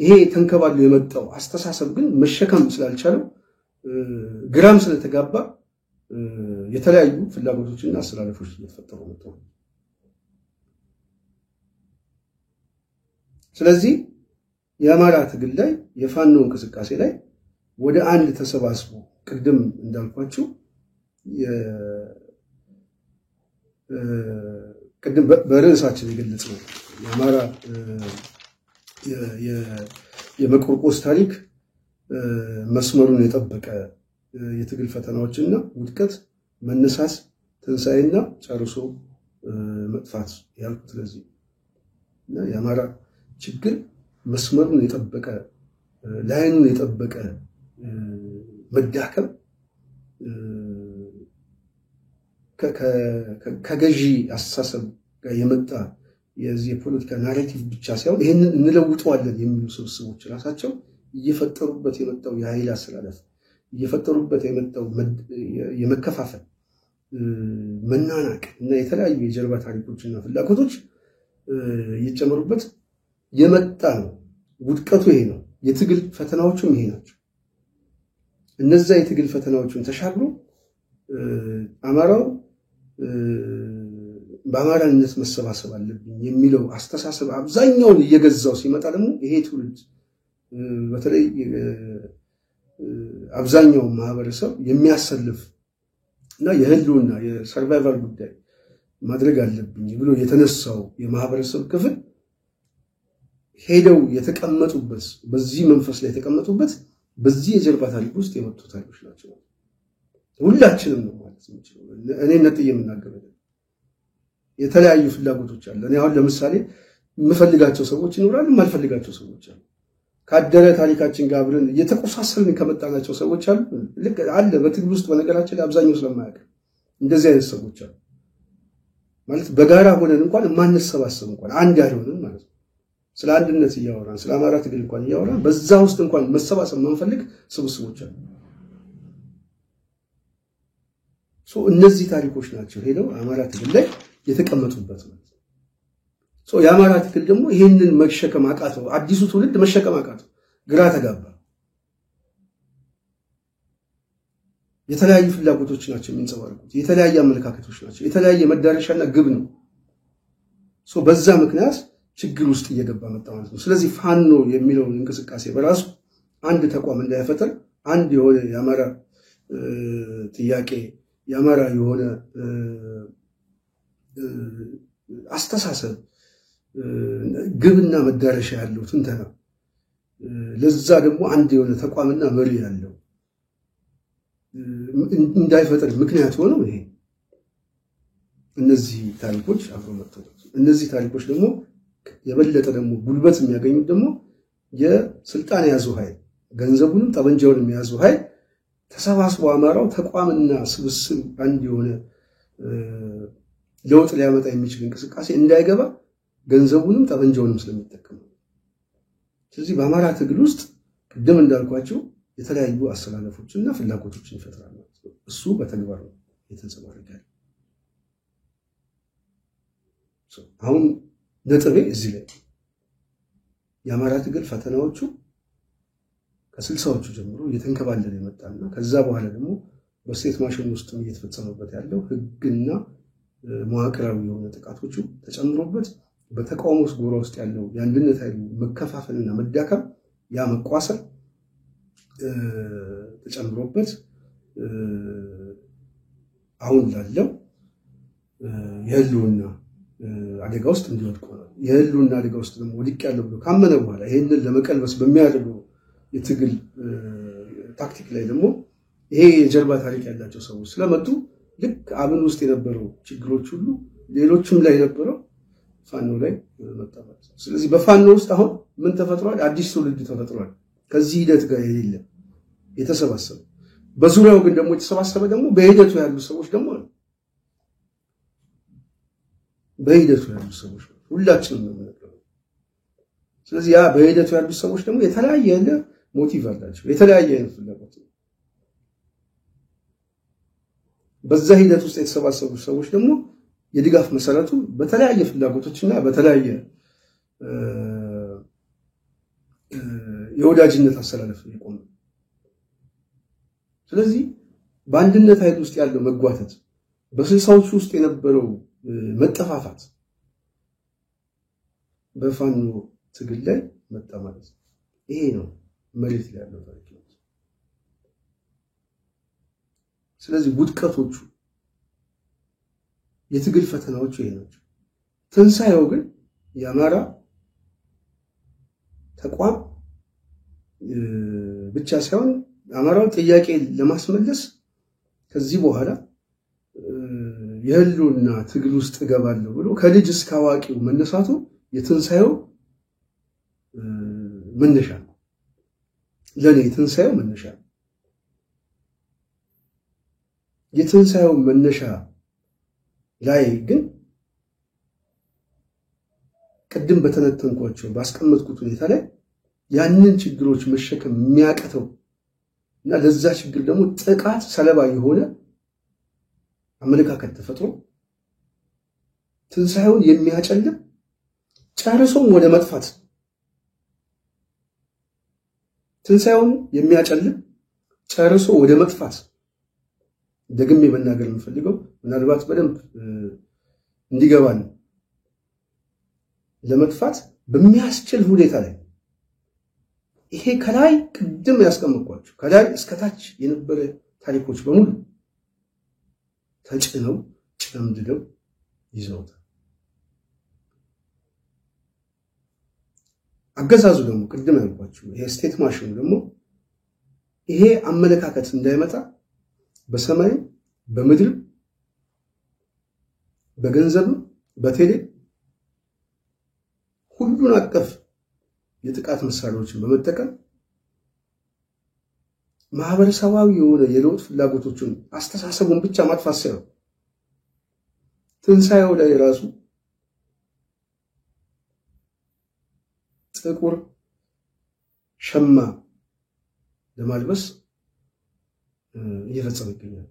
ይሄ ተንከባሎ የመጣው አስተሳሰብ ግን መሸከም ስላልቻለው ግራም ስለተጋባ የተለያዩ ፍላጎቶችና አስተላለፎች እየተፈጠሩ መጥተው ስለዚህ የአማራ ትግል ላይ የፋኖ እንቅስቃሴ ላይ ወደ አንድ ተሰባስቦ ቅድም እንዳልኳችሁ ቅድም በርዕሳችን የገለጽነው የአማራ የመቆርቆስ ታሪክ መስመሩን የጠበቀ የትግል ፈተናዎችና ውድቀት፣ መነሳስ፣ ትንሳኤና ጨርሶ መጥፋት ያልኩት ለዚህ እና የአማራ ችግር መስመሩን የጠበቀ ላይኑን የጠበቀ መዳከም ከገዢ አስተሳሰብ ጋር የመጣ የዚህ የፖለቲካ ናሬቲቭ ብቻ ሳይሆን ይሄንን እንለውጠዋለን የሚሉ ስብስቦች ራሳቸው እየፈጠሩበት የመጣው የኃይል አስተላለፍ እየፈጠሩበት የመጣው የመከፋፈል መናናቅ እና የተለያዩ የጀርባ ታሪኮችና ፍላጎቶች እየጨመሩበት የመጣ ነው። ውድቀቱ ይሄ ነው። የትግል ፈተናዎቹም ይሄ ናቸው። እነዛ የትግል ፈተናዎቹን ተሻግሮ አማራው በአማራነት መሰባሰብ አለብኝ የሚለው አስተሳሰብ አብዛኛውን እየገዛው ሲመጣ ደግሞ ይሄ ትውልድ በተለይ አብዛኛው ማህበረሰብ የሚያሰልፍ እና የህልውና የሰርቫይቫል ጉዳይ ማድረግ አለብኝ ብሎ የተነሳው የማህበረሰብ ክፍል ሄደው የተቀመጡበት በዚህ መንፈስ ላይ የተቀመጡበት በዚህ የጀርባ ታሪክ ውስጥ የመጡ ታሪኮች ናቸው። ሁላችንም ነው ማለት ነው። እኔ ነጥዬ የምናገረው የተለያዩ ፍላጎቶች አሉ። እኔ አሁን ለምሳሌ የምፈልጋቸው ሰዎች ይኖራሉ፣ የማልፈልጋቸው ሰዎች አሉ። ካደረ ታሪካችን ጋር አብረን እየተቆሳሰልን ከመጣናቸው ሰዎች አሉ። ልክ አለ በትግል ውስጥ በነገራችን ላይ አብዛኛው ስለማያውቅ እንደዚህ አይነት ሰዎች አሉ። ማለት በጋራ ሆነን እንኳን የማንሰባሰብ እንኳን አንድ ያልሆነን ማለት ነው። ስለ አንድነት እያወራን ስለ አማራ ትግል እንኳን እያወራን በዛ ውስጥ እንኳን መሰባሰብ ማንፈልግ ስብስቦች አሉ። እነዚህ ታሪኮች ናቸው ሄደው አማራ ትግል ላይ የተቀመጡበት ማለት ነው። የአማራ ትግል ደግሞ ይሄንን መሸከም አቃተው። አዲሱ ትውልድ መሸከም አቃተው፣ ግራ ተጋባ። የተለያዩ ፍላጎቶች ናቸው የሚንጸባረቁት፣ የተለያየ አመለካከቶች ናቸው፣ የተለያየ መዳረሻና ግብ ነው። በዛ ምክንያት ችግር ውስጥ እየገባ መጣ ማለት ነው። ስለዚህ ፋኖ የሚለውን እንቅስቃሴ በራሱ አንድ ተቋም እንዳይፈጠር አንድ የሆነ የአማራ ጥያቄ የአማራ የሆነ አስተሳሰብ ግብና መዳረሻ ያለው ትንተና ለዛ ደግሞ አንድ የሆነ ተቋምና መሪ ያለው እንዳይፈጠር ምክንያት ሆነው ይሄ እነዚህ ታሪኮች አብረው መጥተው እነዚህ ታሪኮች ደግሞ የበለጠ ደግሞ ጉልበት የሚያገኙት ደግሞ የስልጣን ያዘው ኃይል ገንዘቡንም ጠበንጃውንም ያዘው ኃይል ተሰባስቦ አማራው ተቋምና ስብስብ አንድ የሆነ ለውጥ ሊያመጣ የሚችል እንቅስቃሴ እንዳይገባ ገንዘቡንም ጠበንጃውንም ስለሚጠቀም። ስለዚህ በአማራ ትግል ውስጥ ቅድም እንዳልኳቸው የተለያዩ አሰላለፎችና ፍላጎቶችን ይፈጥራል ማለት ነው። እሱ በተግባር ነው የተንጸባረቀው። አሁን ነጥቤ እዚህ ላይ የአማራ ትግል ፈተናዎቹ ከ60ዎቹ ጀምሮ እየተንከባለለ የመጣና ከዛ በኋላ ደግሞ በስቴት ማሽን ውስጥ እየተፈጸመበት ያለው ህግና መዋቅራዊ የሆነ ጥቃቶቹ ተጨምሮበት በተቃውሞ ጎራ ውስጥ ያለው የአንድነት ኃይሉ መከፋፈልና መዳከም ያ መቋሰል ተጨምሮበት አሁን ላለው የህልውና አደጋ ውስጥ እንዲወድቁ ነው። የህልውና አደጋ ውስጥ ደግሞ ወድቅ ያለው ብሎ ካመነ በኋላ ይሄንን ለመቀልበስ በሚያደርገው የትግል ታክቲክ ላይ ደግሞ ይሄ የጀርባ ታሪክ ያላቸው ሰዎች ስለመጡ ልክ አብን ውስጥ የነበረው ችግሮች ሁሉ ሌሎችም ላይ የነበረው ፋኖ ላይ መጣ ማለት ነው። ስለዚህ በፋኖ ውስጥ አሁን ምን ተፈጥሯል? አዲስ ትውልድ ተፈጥሯል። ከዚህ ሂደት ጋር የሌለ የተሰባሰበ በዙሪያው ግን ደግሞ የተሰባሰበ ደግሞ በሂደቱ ያሉ ሰዎች ደግሞ አሉ። በሂደቱ ያሉ ሰዎች ሁላችንም ነው የምንለው። ስለዚህ ያ በሂደቱ ያሉ ሰዎች ደግሞ የተለያየ ሞቲቭ አላቸው፣ የተለያየ አይነት ፍላጎት። በዛ ሂደት ውስጥ የተሰባሰቡ ሰዎች ደግሞ የድጋፍ መሰረቱ በተለያየ ፍላጎቶችና በተለያየ የወዳጅነት አሰላለፍ ይቆም። ስለዚህ በአንድነት ኃይል ውስጥ ያለው መጓተት በስልሳዎቹ ውስጥ የነበረው መጠፋፋት በፋኖ ትግል ላይ መጣ ማለት ነው። ይሄ ነው መሬት ላይ ያለው ታሪክ ነው። ስለዚህ ውድቀቶቹ የትግል ፈተናዎቹ ይሄ ናቸው። ትንሳኤው ግን የአማራ ተቋም ብቻ ሳይሆን አማራው ጥያቄ ለማስመለስ ከዚህ በኋላ የህልውና ትግል ውስጥ እገባለሁ ብሎ ከልጅ እስከ አዋቂው መነሳቱ የትንሳኤው መነሻ ነው። ለኔ የትንሳኤው መነሻ ነው። የትንሳኤው መነሻ ላይ ግን ቅድም በተነተንኳቸው ባስቀመጥኩት ሁኔታ ላይ ያንን ችግሮች መሸከም የሚያቀተው እና ለዛ ችግር ደግሞ ጥቃት ሰለባ የሆነ አመለካከት ተፈጥሮ ትንሳኤውን የሚያጨልም ጨርሶም ወደ መጥፋት ትንሳኤውን የሚያጨልም ጨርሶ ወደ መጥፋት ደግሜ መናገር የምፈልገው ምናልባት በደንብ እንዲገባን ለመጥፋት በሚያስችል ሁኔታ ላይ ይሄ ከላይ ቅድም ያስቀመጥኳቸው ከላይ እስከታች የነበረ ታሪኮች በሙሉ ተጭነው ጨምድደው ይዘውታል። አገዛዙ ደግሞ ቅድም ያልኳችሁ ይሄ ስቴት ማሽኑ ደግሞ ይሄ አመለካከት እንዳይመጣ በሰማይ በምድር በገንዘብ በቴሌ ሁሉን አቀፍ የጥቃት መሳሪያዎችን በመጠቀም ማህበረሰባዊ የሆነ የለውጥ ፍላጎቶችን አስተሳሰቡን ብቻ ማጥፋት ሳይሆን ትንሳኤው ላይ ራሱ ጥቁር ሸማ ለማልበስ እየፈጸመ ይገኛል።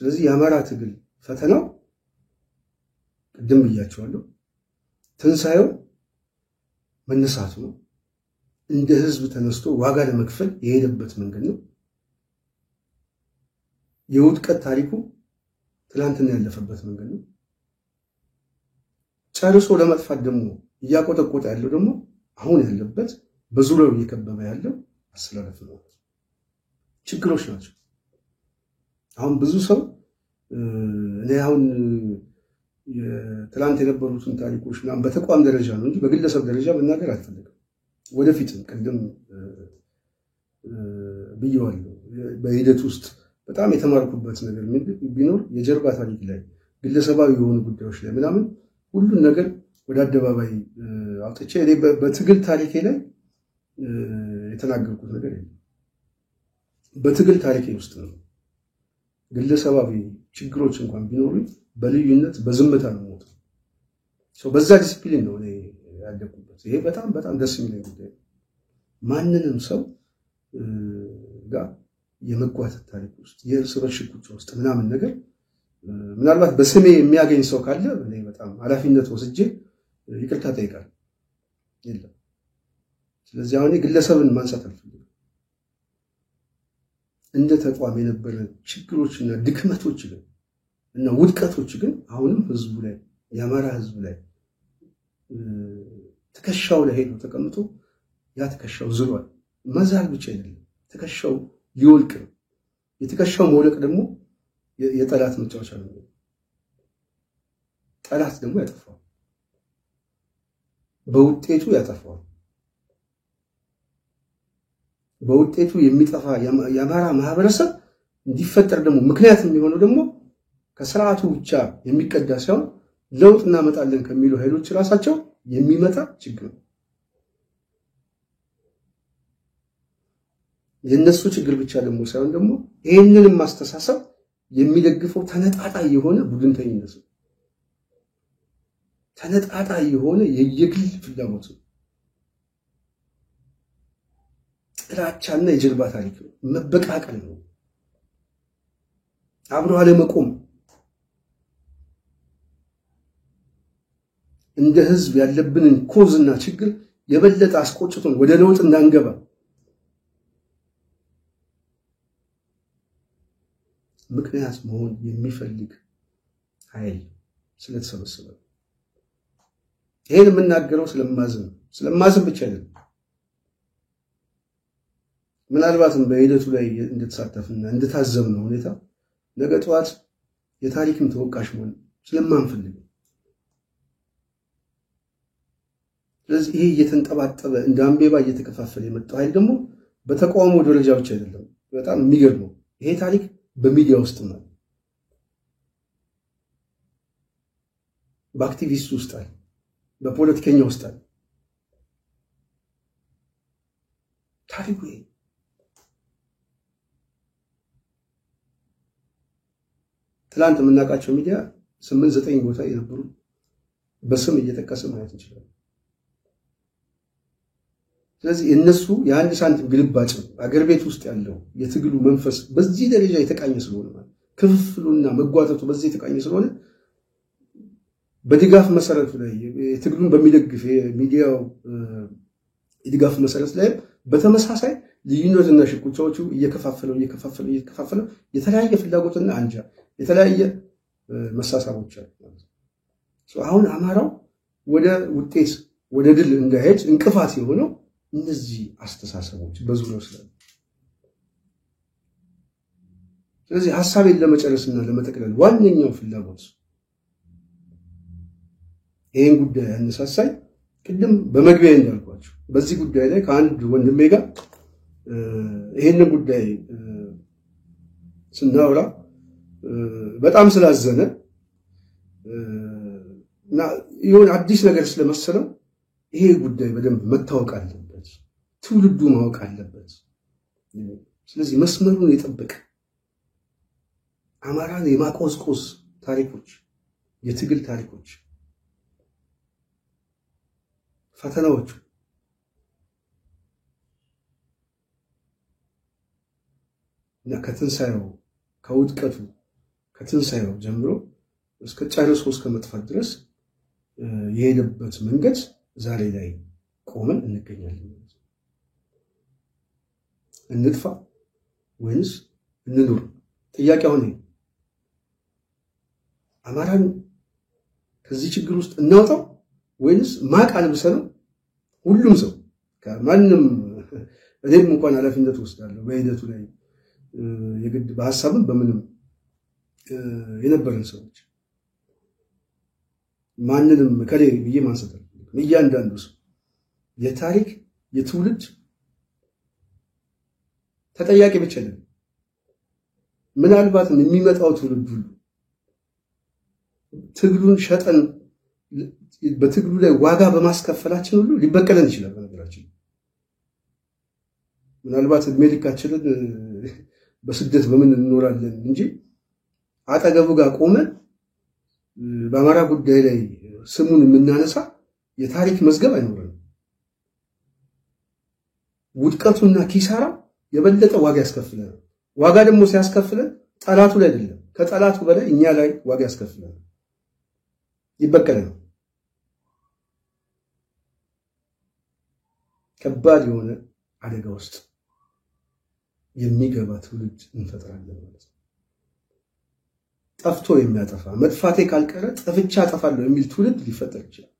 ስለዚህ የአማራ ትግል ፈተናው ቅድም ብያቸዋለሁ፣ ትንሳኤው መነሳቱ ነው። እንደ ህዝብ ተነስቶ ዋጋ ለመክፈል የሄደበት መንገድ ነው። የውድቀት ታሪኩ ትላንትና ያለፈበት መንገድ ነው። ጨርሶ ለመጥፋት ደግሞ እያቆጠቆጠ ያለው ደግሞ አሁን ያለበት በዙሪያው እየከበበ ያለው አሰላለፍ ነው። ችግሮች ናቸው። አሁን ብዙ ሰው እኔ አሁን ትላንት የነበሩትን ታሪኮች ምናምን በተቋም ደረጃ ነው እንጂ በግለሰብ ደረጃ መናገር አልፈልግም። ወደፊትም ቅድም ብየዋለሁ። በሂደት ውስጥ በጣም የተማርኩበት ነገር ቢኖር የጀርባ ታሪክ ላይ ግለሰባዊ የሆኑ ጉዳዮች ላይ ምናምን ሁሉን ነገር ወደ አደባባይ አውጥቼ እኔ በትግል ታሪኬ ላይ የተናገርኩት ነገር የለም። በትግል ታሪኬ ውስጥ ነው ግለሰባዊ ችግሮች እንኳን ቢኖሩ በልዩነት በዝምታ ነው ሞት ሰው በዛ ዲሲፕሊን ነው እኔ ያደኩበት። ይሄ በጣም በጣም ደስ የሚለኝ ጉዳይ ነው። ማንንም ሰው ጋር የመጓተት ታሪክ ውስጥ የእርስ በርስ ሽኩቻ ውስጥ ምናምን ነገር ምናልባት በስሜ የሚያገኝ ሰው ካለ እኔ በጣም ኃላፊነት ወስጄ ይቅርታ ጠይቃለሁ። የለም። ስለዚህ አሁን ግለሰብን ማንሳት አልፈልግም። እንደ ተቋም የነበረ ችግሮችና ድክመቶች ግን እና ውድቀቶች ግን አሁንም ህዝቡ ላይ የአማራ ህዝብ ላይ ትከሻው ላይ ሄዶ ተቀምጦ ያ ትከሻው ዝሏል። መዛል ብቻ አይደለም፣ ትከሻው ሊወልቅ ነው። የትከሻው መውለቅ ደግሞ የጠላት መጫወቻ ነው። ጠላት ደግሞ ያጠፋው በውጤቱ ያጠፋው በውጤቱ የሚጠፋ የአማራ ማህበረሰብ እንዲፈጠር ደግሞ ምክንያት የሚሆነው ደግሞ ከስርዓቱ ብቻ የሚቀዳ ሳይሆን ለውጥ እናመጣለን ከሚሉ ኃይሎች ራሳቸው የሚመጣ ችግር ነው። የነሱ ችግር ብቻ ደግሞ ሳይሆን ደግሞ ይሄንንም ማስተሳሰብ የሚደግፈው ተነጣጣይ የሆነ ቡድንተኝነት ነው። ተነጣጣይ የሆነ የየግል ፍላጎት ነው። ጥላቻና የጀርባ ታሪክ ነው። መበቃቀል ነው። አብሮ አለመቆም እንደ ህዝብ ያለብንን ኮዝና ችግር የበለጠ አስቆጭቶን ወደ ለውጥ እንዳንገባ ምክንያት መሆን የሚፈልግ ኃይል ስለተሰበሰበ ይሄን የምናገረው ስለማዝን ብቻ አይደለም። ምናልባትም በሂደቱ ላይ እንድትሳተፍና እንድታዘብነው ሁኔታ ነገ ጠዋት የታሪክም ተወቃሽ መሆን ስለማንፈልግ ስለዚህ ይሄ እየተንጠባጠበ እንደ አምቤባ እየተከፋፈለ የመጣው ኃይል ደግሞ በተቃውሞ ደረጃ ብቻ አይደለም። በጣም የሚገርመው ይሄ ታሪክ በሚዲያ ውስጥ ነው፣ በአክቲቪስት ውስጥ አለ፣ በፖለቲከኛ ውስጥ አለ። ታሪኩ ይሄ ትላንት የምናውቃቸው ሚዲያ 8-9 ቦታ የነበሩ በስም እየጠቀሰ ማለት እንችላለን። ስለዚህ እነሱ የአንድ ሳንቲም ግልባጭ ነው። አገር ቤት ውስጥ ያለው የትግሉ መንፈስ በዚህ ደረጃ የተቃኘ ስለሆነ ማለት ክፍፍሉና መጓተቱ በዚህ የተቃኘ ስለሆነ በድጋፍ መሰረቱ ላይ የትግሉን በሚደግፍ የሚዲያው የድጋፍ መሰረት ላይ በተመሳሳይ ልዩነትና ሽኩቻዎቹ እየከፋፈለው የተለያየ ፍላጎትና አንጃ የተለያየ መሳሳቦች አሉ ማለት ነው። አሁን አማራው ወደ ውጤት ወደ ድል እንዳይሄድ እንቅፋት የሆነው እነዚህ አስተሳሰቦች በዙሪያው ስላሉ ስለዚህ ሐሳቤን ለመጨረስና ለመጠቅለል ዋነኛው ፍላጎት ይሄን ጉዳይ ያነሳሳይ ቅድም በመግቢያ እንዳልኳችሁ በዚህ ጉዳይ ላይ ከአንድ ወንድሜ ጋር ይሄንን ጉዳይ ስናወራ በጣም ስላዘነ እና ይሁን አዲስ ነገር ስለመሰለው ይሄ ጉዳይ በደንብ መታወቅ አለበት፣ ትውልዱ ማወቅ አለበት። ስለዚህ መስመሩን የጠበቀ አማራን የማቆስቆስ ታሪኮች፣ የትግል ታሪኮች፣ ፈተናዎቹ እና ከትንሳኤው ከውድቀቱ ከትንሳኤው ጀምሮ እስከ ጨርሶ እስከ መጥፋት ድረስ የሄደበት መንገድ ዛሬ ላይ ቆመን እንገኛለን። እንጥፋ ወይንስ እንኑር? ጥያቄ አሁን አማራን ከዚህ ችግር ውስጥ እናውጣው ወይንስ ማቅ አልብሰነው ሁሉም ሰው ከማንም እኔም እንኳን ኃላፊነት ወስዳለሁ በሂደቱ ላይ የግድ በሐሳብም በምንም የነበረን ሰዎች ማንንም ከሌ ብዬ ማንሳት አልፈልግም። እያንዳንዱ ሰው የታሪክ የትውልድ ተጠያቂ ብቻ ነው። ምናልባትም የሚመጣው ትውልድ ሁሉ ትግሉን ሸጠን በትግሉ ላይ ዋጋ በማስከፈላችን ሁሉ ሊበቀለን ይችላል። በነገራችን ምናልባት እድሜ ልካችንን በስደት በምን እንኖራለን እንጂ አጠገቡ ጋር ቆመን በአማራ ጉዳይ ላይ ስሙን የምናነሳ የታሪክ መዝገብ አይኖርም። ውድቀቱና ኪሳራ የበለጠ ዋጋ ያስከፍለናል። ዋጋ ደግሞ ሲያስከፍለን ጠላቱ ላይ አይደለም፣ ከጠላቱ በላይ እኛ ላይ ዋጋ ያስከፍለናል፣ ይበቀለናል። ከባድ የሆነ አደጋ ውስጥ የሚገባ ትውልድ እንፈጥራለን ማለት ነው። ጠፍቶ የሚያጠፋ መጥፋቴ ካልቀረ ጠፍቻ አጠፋለሁ የሚል ትውልድ ሊፈጠር ይችላል።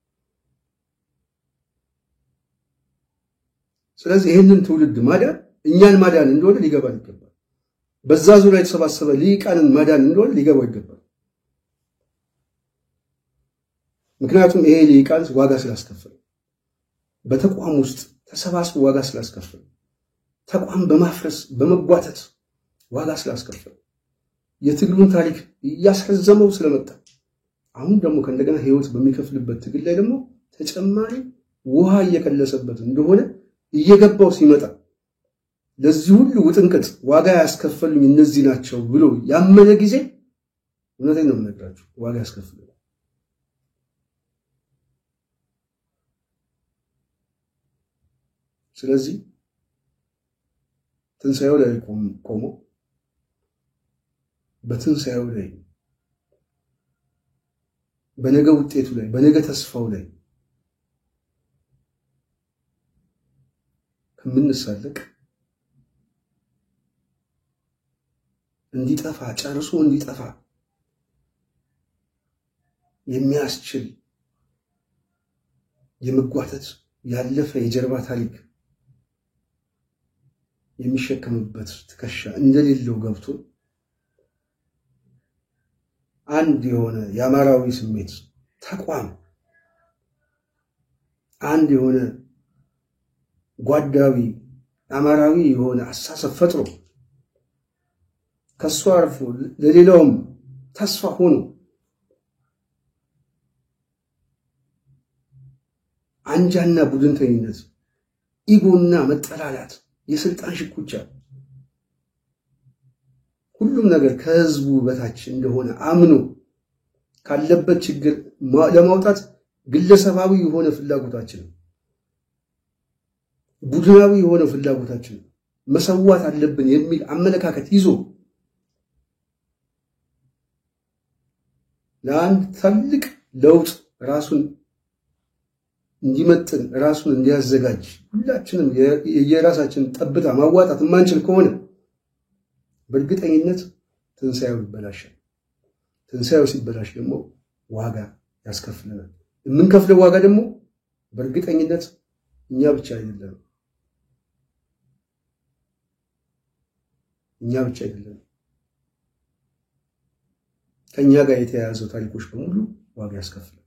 ስለዚህ ይህንን ትውልድ ማዳን እኛን ማዳን እንደሆነ ሊገባን ይገባል። በዛ ዙሪያ የተሰባሰበ ሊቃንን ማዳን እንደሆነ ሊገባው ይገባል። ምክንያቱም ይሄ ሊቃን ዋጋ ስላስከፈለ፣ በተቋም ውስጥ ተሰባስቦ ዋጋ ስላስከፈለ፣ ተቋም በማፍረስ በመጓተት ዋጋ ስላስከፈለ፣ የትግሉን ታሪክ እያስረዘመው ስለመጣ አሁን ደግሞ ከእንደገና ህይወት በሚከፍልበት ትግል ላይ ደግሞ ተጨማሪ ውሃ እየቀለሰበት እንደሆነ እየገባው ሲመጣ ለዚህ ሁሉ ውጥንቅጥ ዋጋ ያስከፈሉኝ እነዚህ ናቸው ብሎ ያመነ ጊዜ እውነቴን ነው የምነግራችሁ ዋጋ ያስከፍላል። ስለዚህ ትንሳኤው ላይ ቆሞ በትንሳኤው ላይ በነገ ውጤቱ ላይ በነገ ተስፋው ላይ ከምንሳለቅ እንዲጠፋ ጨርሶ እንዲጠፋ የሚያስችል የመጓተት ያለፈ የጀርባ ታሪክ የሚሸከምበት ትከሻ እንደሌለው ገብቶ አንድ የሆነ የአማራዊ ስሜት ተቋም አንድ የሆነ ጓዳዊ አማራዊ የሆነ አሳሰብ ፈጥሮ ከሱ አርፎ ለሌላውም ተስፋ ሆኖ አንጃና ቡድንተኝነት፣ ኢጎና መጠላላት፣ የስልጣን ሽኩቻ ሁሉም ነገር ከህዝቡ በታች እንደሆነ አምኖ ካለበት ችግር ለማውጣት ግለሰባዊ የሆነ ፍላጎታችን ቡድናዊ የሆነ ፍላጎታችን መሰዋት አለብን የሚል አመለካከት ይዞ ለአንድ ትልቅ ለውጥ ራሱን እንዲመጥን ራሱን እንዲያዘጋጅ ሁላችንም የራሳችን ጠብታ ማዋጣት ማንችል ከሆነ በእርግጠኝነት ትንሳኤው ይበላሻል። ትንሳኤው ሲበላሽ ደግሞ ዋጋ ያስከፍለናል። የምንከፍለው ዋጋ ደግሞ በእርግጠኝነት እኛ ብቻ አይደለም ከኛ ጋር የተያያዘው ታሪኮች በሙሉ ዋጋ ያስከፍላል።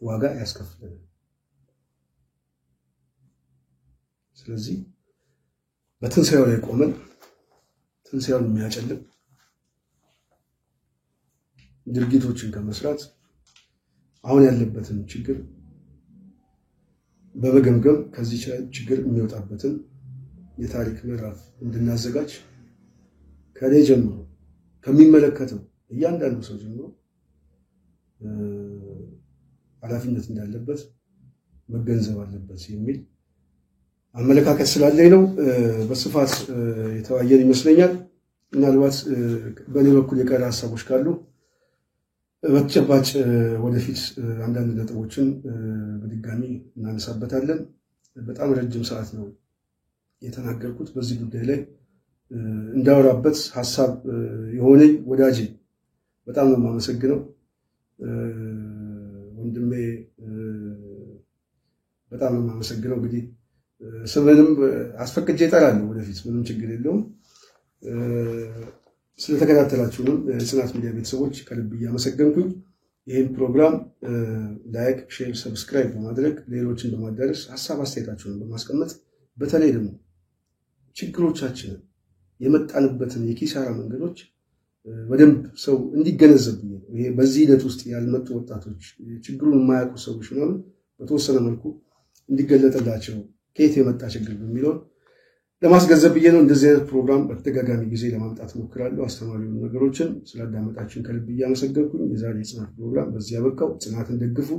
ዋጋ ያስከፍላል። ስለዚህ በትንሳኤው ላይ ቆመን ትንሳኤውን የሚያጨልም ድርጊቶችን ከመስራት አሁን ያለበትን ችግር በመገምገም ከዚህ ችግር የሚወጣበትን የታሪክ ምዕራፍ እንድናዘጋጅ ከኔ ጀምሮ ከሚመለከተው እያንዳንዱ ሰው ጀምሮ ኃላፊነት እንዳለበት መገንዘብ አለበት የሚል አመለካከት ስላለኝ ነው በስፋት የተወያየን ይመስለኛል። ምናልባት በእኔ በኩል የቀረ ሀሳቦች ካሉ በተጨባጭ ወደፊት አንዳንድ ነጥቦችን በድጋሚ እናነሳበታለን። በጣም ረጅም ሰዓት ነው የተናገርኩት በዚህ ጉዳይ ላይ እንዳወራበት ሐሳብ የሆነኝ ወዳጄ በጣም ነው የማመሰግነው። ወንድሜ በጣም ነው የማመሰግነው። እንግዲህ ስምንም አስፈቅጄ እጠራለሁ ወደፊት ምንም ችግር የለውም። ስለተከታተላችሁንም ጽናት ሚዲያ ቤተሰቦች ከልብ እያመሰገንኩኝ ይህን ፕሮግራም ላይክ፣ ሼር፣ ሰብስክራይብ በማድረግ ሌሎችን በማዳረስ ሀሳብ አስተያየታችሁን በማስቀመጥ በተለይ ደግሞ ችግሮቻችንን የመጣንበትን የኪሳራ መንገዶች በደንብ ሰው እንዲገነዘብ ይሄ በዚህ ሂደት ውስጥ ያልመጡ ወጣቶች ችግሩን የማያውቁ ሰዎች ምናምን በተወሰነ መልኩ እንዲገለጥላቸው ከየት የመጣ ችግር በሚለው ለማስገንዘብ ብዬ ነው እንደዚህ አይነት ፕሮግራም በተደጋጋሚ ጊዜ ለማምጣት ሞክራለሁ። አስተማሪ ነገሮችን ስላዳመጣችሁን ከልብ እያመሰገንኩኝ የዛሬ የጽናት ፕሮግራም በዚህ ያበቃው። ጽናትን ደግፉ።